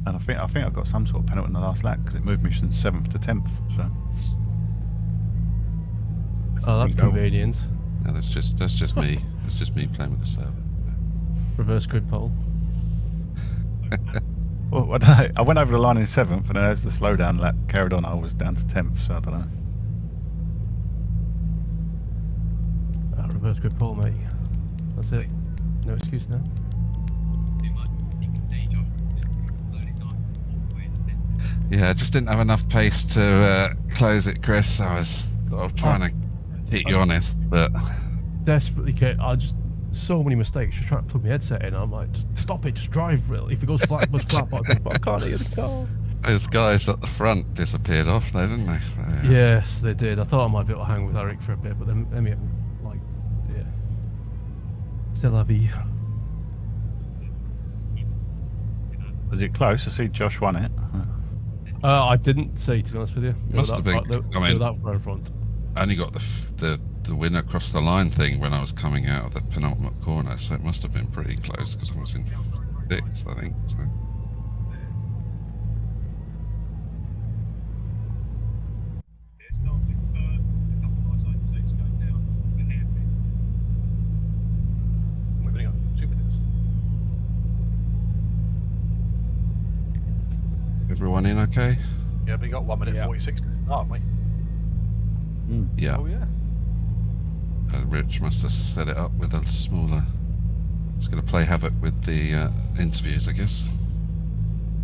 And I think I got some sort of penalty in the last lap because it moved me from 7th to 10th. So. Oh, that's convenient. No, that's just me. That's just me playing with the server. Reverse grid pole. Well, I don't know. I went over the line in 7th, and then as the slowdown lap carried on, I was down to 10th. So I don't know. Reverse grid pole, mate. That's it. No excuse now. Yeah, I just didn't have enough pace to close it, Chris. I was sort of trying to keep you honest, but desperately, so many mistakes. Just trying to plug my headset in. I'm like, just stop it, just drive. Really, if it goes flat, it goes flat. But I can't hear the car. Those guys at the front disappeared off, though, didn't they? Yes, they did. I thought I might be able to hang with Eric for a bit, but then still la vie. Was it close? I see Josh won it. I didn't see, to be honest with you. Must have been. They were that far in front. I only got the win across the line thing when I was coming out of the penultimate corner, so it must have been pretty close because I was in 6th, I think. So. We've only got 2 minutes. Everyone in okay? Yeah, we got 1 minute 46 to start, haven't we? Yeah. Oh yeah. Rich must have set it up with a smaller. It's going to play havoc with the interviews, I guess.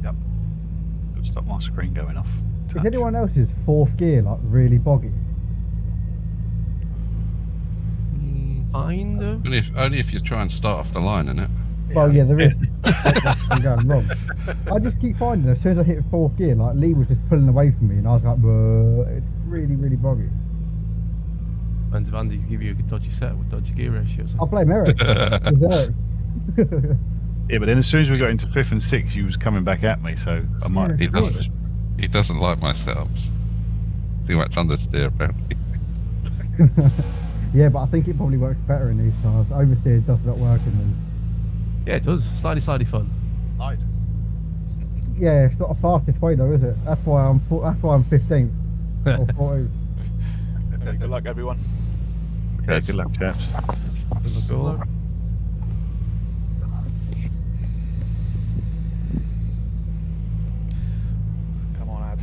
Yep. It'll stop my screen going off. Is anyone else's 4th gear like really boggy? Kind of. Only if you try and start off the line, innit? Well, yeah, there is. I'm going wrong. I just keep finding as soon as I hit fourth gear, like Lee was just pulling away from me, and I was like, "Whoa, it's really, really boggy." And if Andy's give you a dodgy set with dodgy gear ratios. I'll blame Eric. It was Eric. Yeah, but then as soon as we got into 5th and 6th, you was coming back at me, so I might. He doesn't like my setups. Too much understeer, apparently. Yeah, but I think it probably works better in these cars. Oversteer does not work in these. Yeah, it does. Slidey fun. Yeah, it's not the fastest way though, is it? That's why I'm 15th or 14th. Anyway, good luck, everyone. Okay, good luck, chaps. Good luck. Come on, Ad.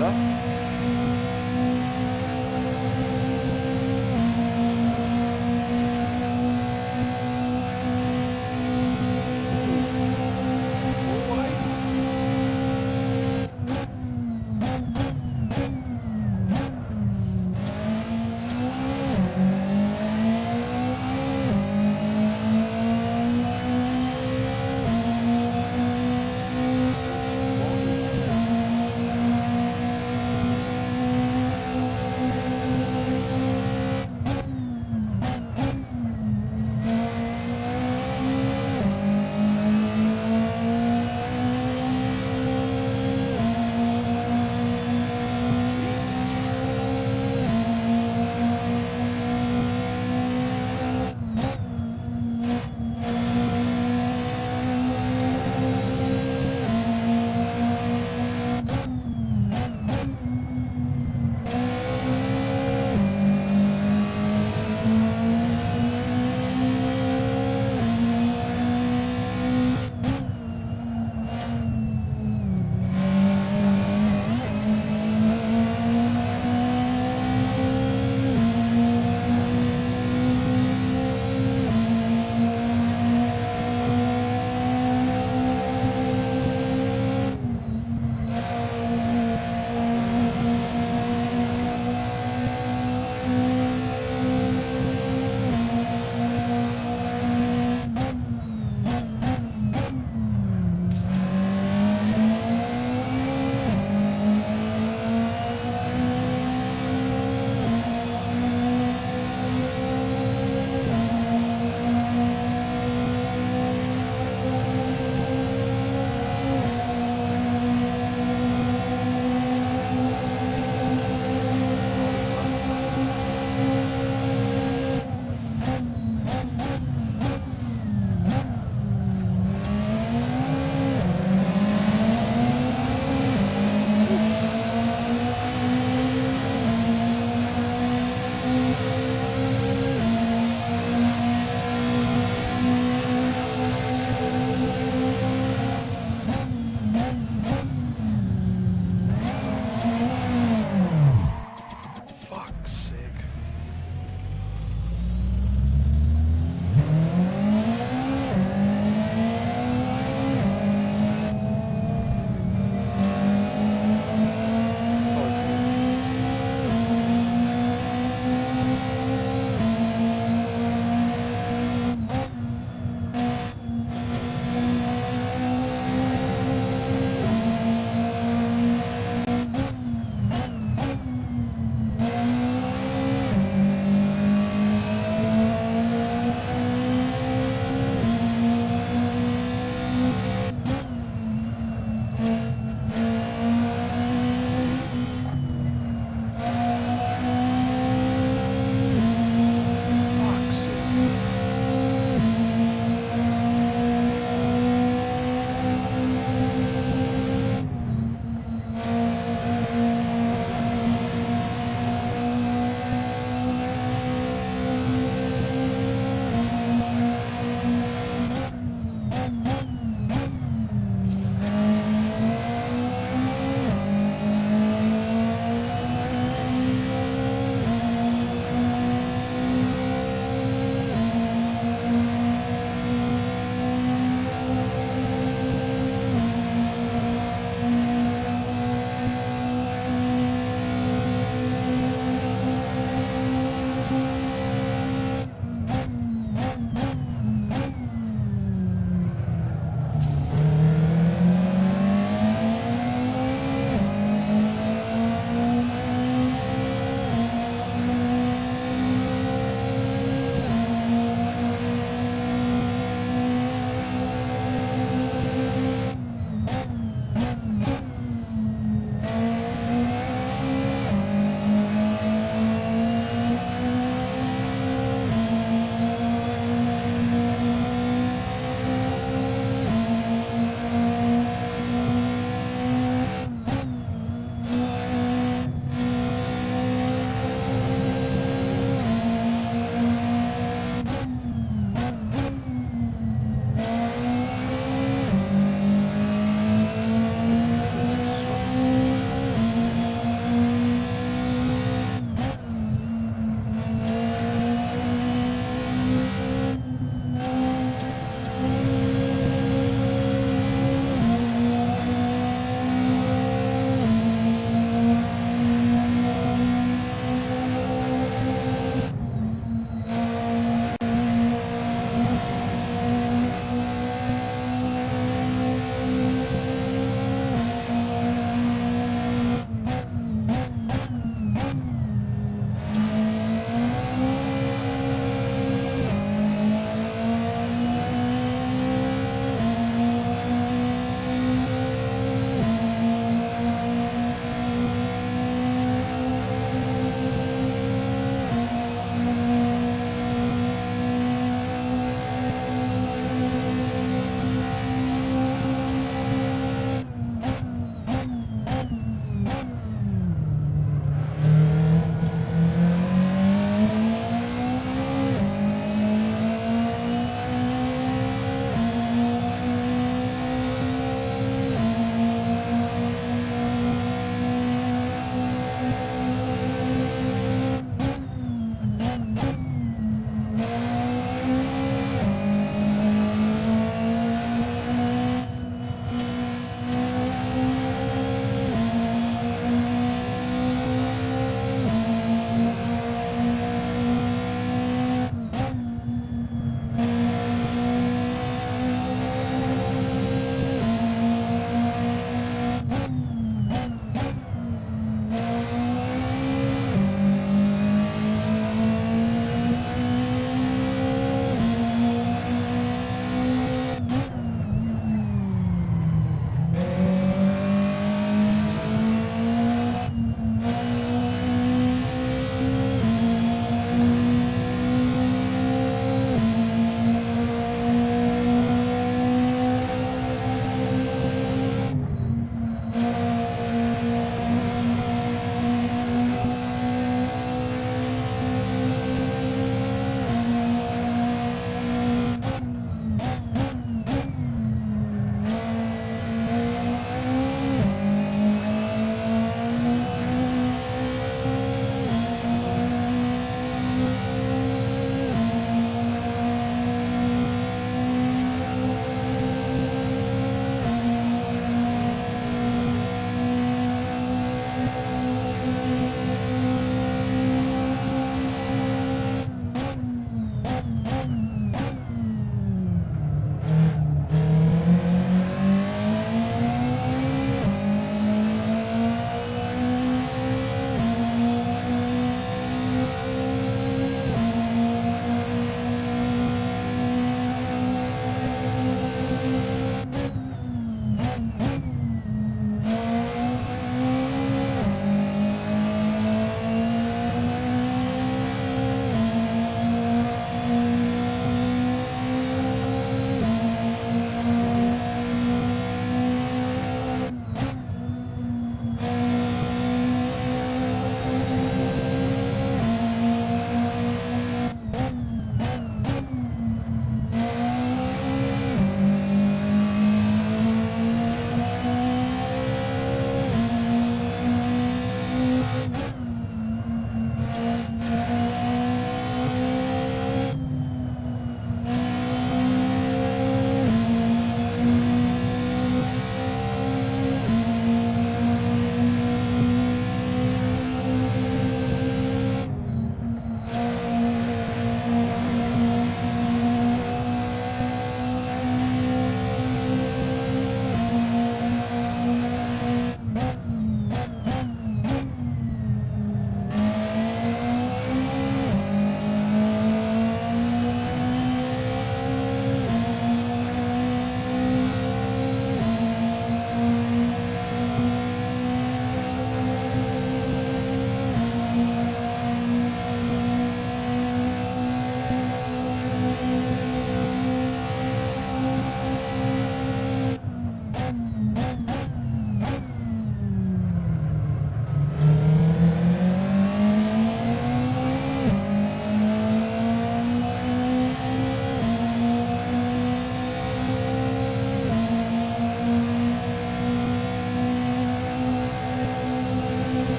better.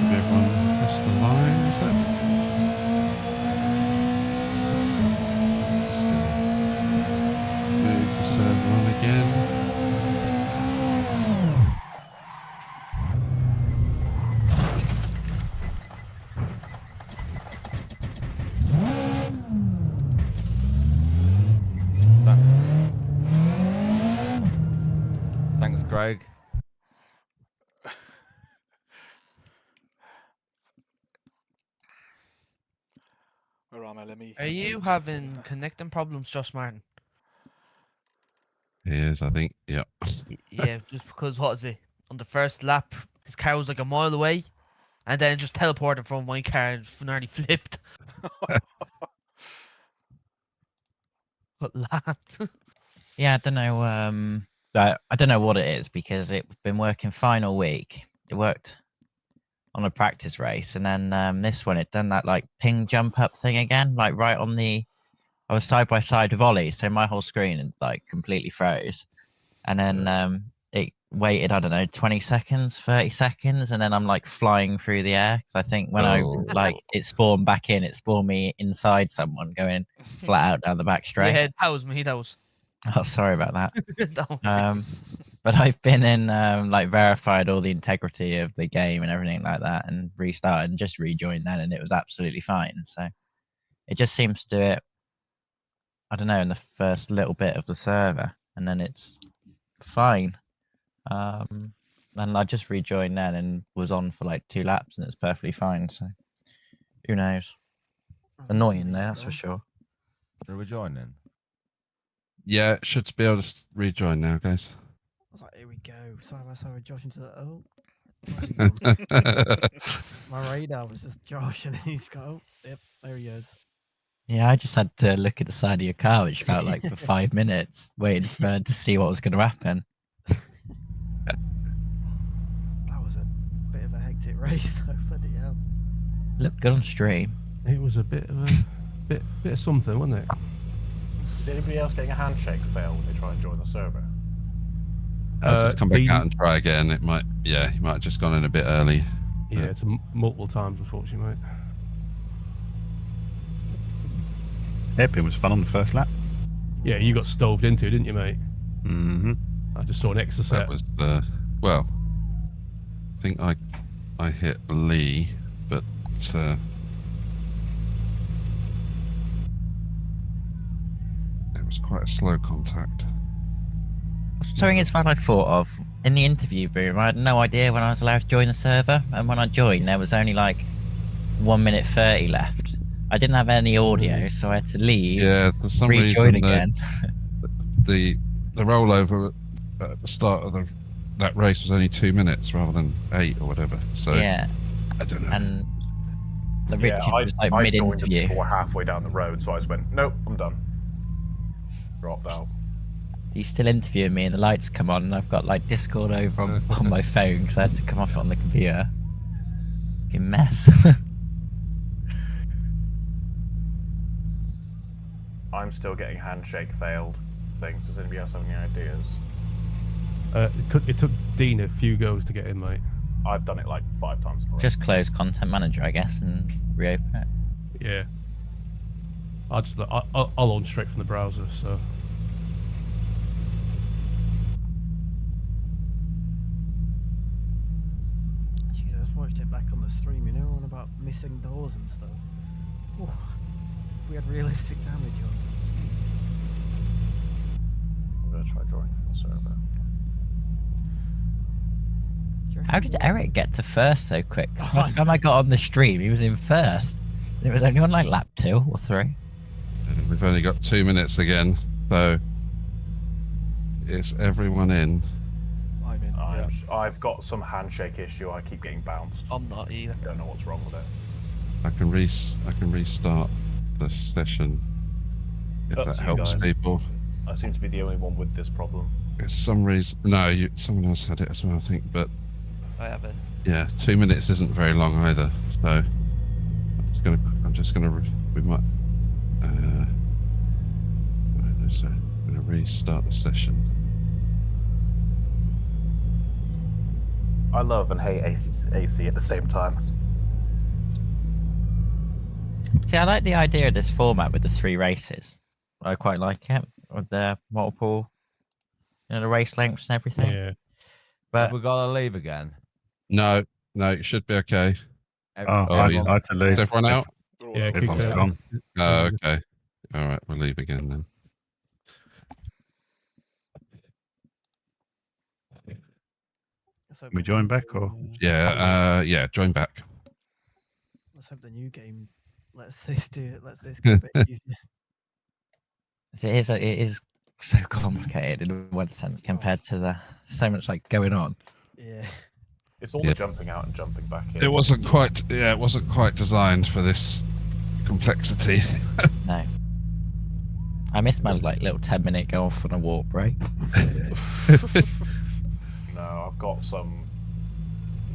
Maybe everyone press the line, is it? Just gonna move the server on again. Thanks, Greg. Where am I? Let me. Are you having connecting problems, Josh Martin? He is, I think. Yeah. Yeah, just because what is it? On the first lap, his car was like a mile away, and then it just teleported from my car and nearly flipped. What lap? Yeah, I don't know. I don't know what it is because it's been working fine all week. It worked on a practice race, and then this one it done that like ping jump up thing again, like right on the. I was side by side with Ollie, so my whole screen like completely froze, and then it waited. I don't know, 20 seconds, 30 seconds, and then I'm like flying through the air because I think when I like it spawned back in, it spawned me inside someone going flat out down the back straight. Yeah, that was me. That was. Oh, sorry about that. No. But I've been in like verified all the integrity of the game and everything like that, and restarted and just rejoined then, and it was absolutely fine. So it just seems to do it. I don't know, in the first little bit of the server, and then it's fine. And I just rejoined then and was on for like 2 laps, and it's perfectly fine. So who knows? Annoying there, that's for sure. Should we join then? Yeah, should be able to rejoin now, guys. I was like, here we go. Side by side with Josh into the my radar was just Josh, and he's got yep, there he is. Yeah, I just had to look at the side of your car, which felt like for 5 minutes, waiting for to see what was going to happen. That was a bit of a hectic race, though. Bloody hell. Looked good on stream. It was a bit of a something, wasn't it? Is anybody else getting a handshake fail when they try and join the server? I'll just come back out and try again. It might, yeah, he might have just gone in a bit early. Yeah, it's multiple times, unfortunately, mate. Hairpin was fun on the first lap. Yeah, you got stoved into, didn't you, mate? Mm-hmm. I just saw an extra set. That was the well. I think I hit Lee, but it was quite a slow contact. Something is what I thought of in the interview room. I had no idea when I was allowed to join the server, and when I joined, there was only like 1 minute 30 left. I didn't have any audio, so I had to leave. Yeah, for some rejoin reason again. the rollover at the start of that race was only 2 minutes rather than 8 or whatever. So yeah, I don't know. And the Richard was like I mid joined interview. before halfway down the road, so I just went, nope, I'm done. Dropped out. He's still interviewing me, and the lights come on, and I've got like Discord over on my phone because I had to come off it on the computer. Fucking mess. I'm still getting handshake failed things. Does anybody else have any ideas? It took Dean a few goes to get in, mate. I've done it like 5 times. Just close Content Manager, I guess, and reopen it. Yeah. I'll launch straight from the browser, so. Jeez, I just watched it back on the stream, you know, on about missing doors and stuff. Ooh, if we had realistic damage on it. I'm going to try joining the server. How did Eric get to first so quick? Last time I got on the stream, he was in first. And it was only on like lap 2 or 3. We've only got 2 minutes again, so is everyone in? I'm in. I've got some handshake issue. I keep getting bounced. I'm not either. Don't know what's wrong with it. I can restart the session if Up that to you helps guys. people. I seem to be the only one with this problem. For some reason, no, someone else had it as well, I think. But I have it. yeah, 2 minutes isn't very long either. So we might. So I'm gonna restart the session. I love and hate AC at the same time. See, I like the idea of this format with the 3 races. I quite like it with the multiple, the race lengths and everything. Yeah. But Have we got to leave again? No, it should be okay. I had to leave. Is everyone out? Yeah, Everyone's kick gone. Oh, okay. All right, we'll leave again then. We join back or? Yeah, join back. Let's hope the new game lets this do it. Let's this go a bit easier. it is so complicated in one sense compared to the so much like going on. Yeah. It's all the jumping out and jumping back in. It wasn't quite designed for this complexity. No. I missed my like little 10-minute go off on a walk break. No, I've got some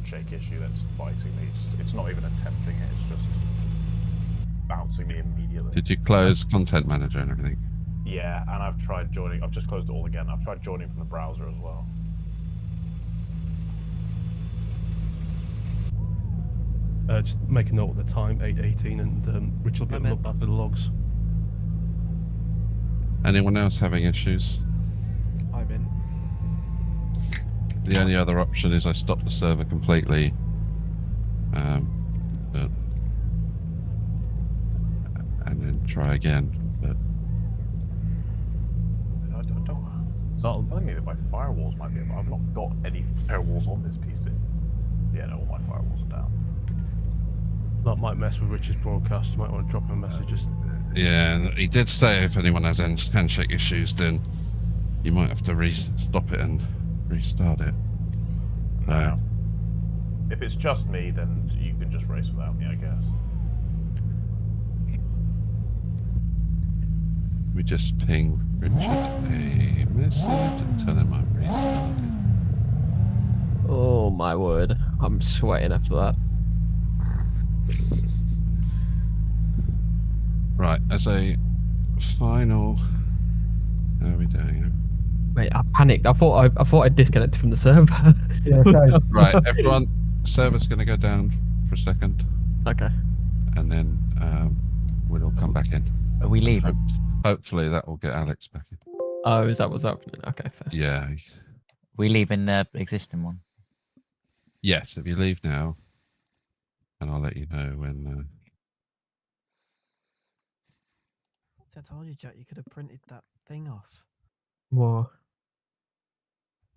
shake issue that's fighting me. It's not even attempting it, it's just bouncing me immediately. Did you close Content Manager and everything? Yeah, and I've tried joining. I've just closed it all again. I've tried joining from the browser as well. Just make a note of the time, 8:18, and Rich will be able to look after the logs. Anyone else having issues? I'm in. The only other option is I stop the server completely. And then try again. But I think maybe my firewalls might be. I've not got any firewalls on this PC. Yeah, no, all my firewalls are down. That might mess with Rich's broadcast. You might want to drop him a message. Just yeah, and he did say if anyone has handshake issues, then you might have to stop it and restart it. No. If it's just me, then you can just race without me, I guess. We just ping Richard a message and tell him I'm restarted. Oh my word, I'm sweating after that. Right, as a final, how are we doing? Mate, I panicked. I thought I disconnected from the server. Yeah, okay. Right, everyone, server's going to go down for a second. Okay. And then we'll all come back in. Are we leaving? Hopefully that will get Alex back in. Oh, is that what's happening? Okay, fair. Yeah. We leaving the existing one? Yes, if you leave now, and I'll let you know when. I told you, Jack, you could have printed that thing off. What?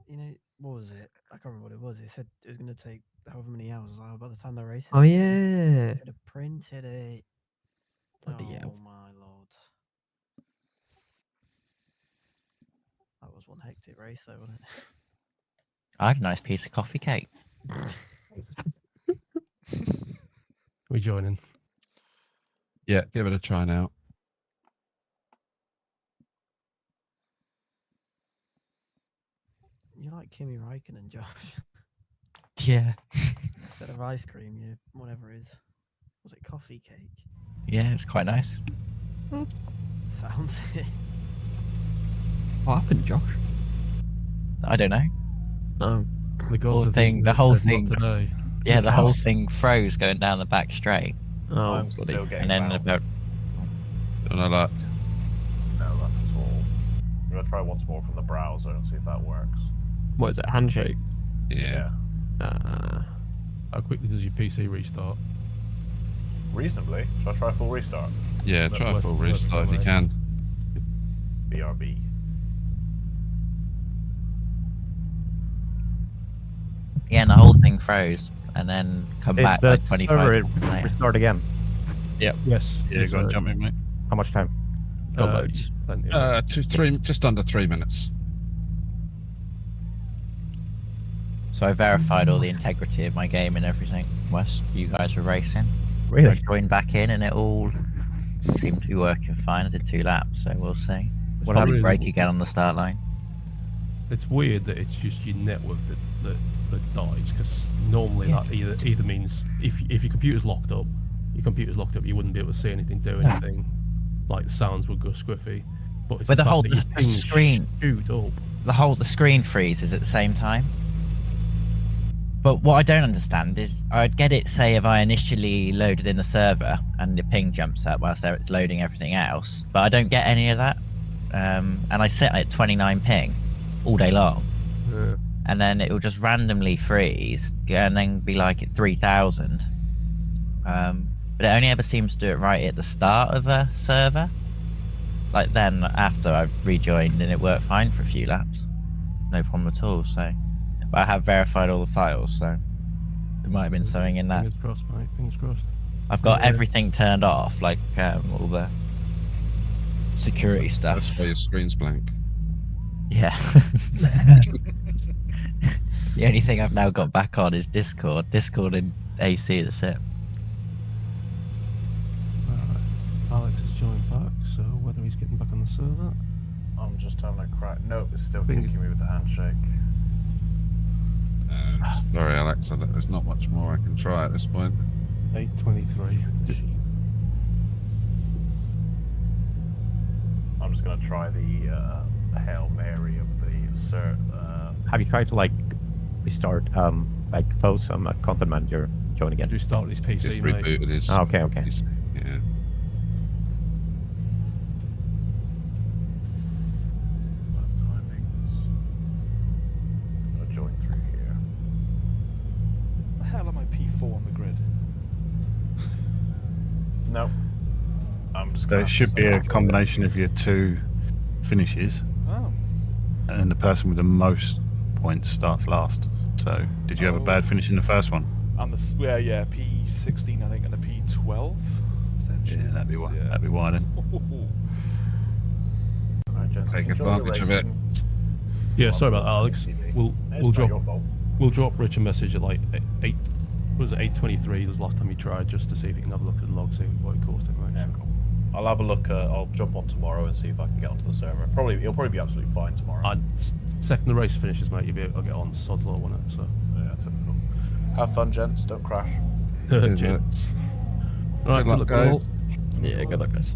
You know, what was it? I can't remember what it was. It said it was going to take however many hours. Like, by the time they're racing. Oh yeah. You could have printed it. Bloody oh hell. my lord. That was one hectic race, though, wasn't it? I had a nice piece of coffee cake. We joining? Yeah, give it a try now. You like Kimi Räikkönen, Josh? Yeah. Instead of ice cream, you whatever it is. Was it coffee cake? Yeah, it's quite nice. Sounds it. What happened, Josh? I don't know. Oh. The whole thing. Yeah, the whole thing froze going down the back straight. Oh, I'm still getting and then out. about. No luck. No luck at all. I'm going to try once more from the browser and see if that works. What is it? Handshake? Yeah. How quickly does your PC restart? Reasonably. Should I try a full restart? Yeah, try a full restart if you can. BRB. Yeah, and the whole thing froze, and then come back the like 25 server seconds later. restart again. Yep. Yes. Yeah, go and jump in, mate. How much time? Loads. Just under 3 minutes. So I verified all the integrity of my game and everything whilst you guys were racing. Really? I joined back in and it all seemed to be working fine. I did 2 laps, so we'll see. We'll probably break again on the start line. It's weird that it's just your network that dies, because normally that either means if your computer's locked up, you wouldn't be able to see anything, do anything. Like the sounds would go squiffy. But it's But the fact whole that your the things screen shoot up. the screen freezes at the same time. But what I don't understand is I'd get it, say, if I initially loaded in the server and the ping jumps up whilst it's loading everything else, but I don't get any of that. And I sit at 29 ping all day long. Yeah. And then it will just randomly freeze and then be like at 3,000. But it only ever seems to do it right at the start of a server. Like then after I've rejoined and it worked fine for a few laps. No problem at all, so. But I have verified all the files, so it might have been something in that. Fingers crossed, mate. Fingers crossed. I've got everything turned off, like all the security stuff. That's why your screen's blank. Yeah. The only thing I've now got back on is Discord. Discord and AC, that's it. Alright. Alex has joined back, so whether he's getting back on the server. I'm just having a crack. Nope, it's still Fingers- kicking me with the handshake. Sorry, Alex. There's not much more I can try at this point. 8:23. I'm just gonna try the Hail Mary of the cert. Have you tried to like restart, like close content manager, join again? Restart his PC, He's mate. rebooted his. Oh, okay, okay. Yeah. Timings. I'm gonna join through here. The hell am I P4 on the grid? Nope. I'm just So gonna it have should to be a start. combination of your 2 finishes, Oh. and then the person with the most points starts last. So, did you have a bad finish in the first one? And the yeah, P16 I think, and a P12 potentially. Yeah, that'd be why then. Alright, gents, Take enjoy your advantage of it. racing. Yeah, sorry about that, Alex. We'll It's we'll not drop your fault. we'll drop Rich a message at like 8. What was it 8:23? Was the last time you tried, just to see if you can have a look at the log, see what it caused it, mate. Yeah, cool. I'll have a look. I'll jump on tomorrow and see if I can get onto the server. It'll probably be absolutely fine tomorrow. Second the race finishes, mate, you'll be able to get on. Sod's law, won't it? So. Yeah, typical. Have fun, gents. Don't crash. Gents. Right, Good luck, guys. all. Yeah, good luck, guys.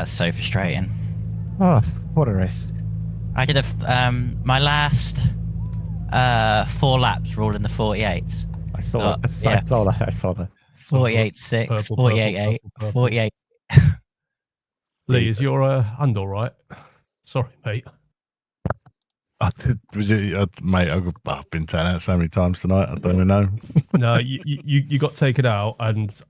That's so frustrating. Oh, what a race. I did my last 4 laps were all in the 48s. I saw that. I saw that. 48.6, Purple, 48.8, purple. 48. Lee, is your hand all right? Sorry, mate. Mate, I've been taken out so many times tonight. I don't even know. No, you got taken out, and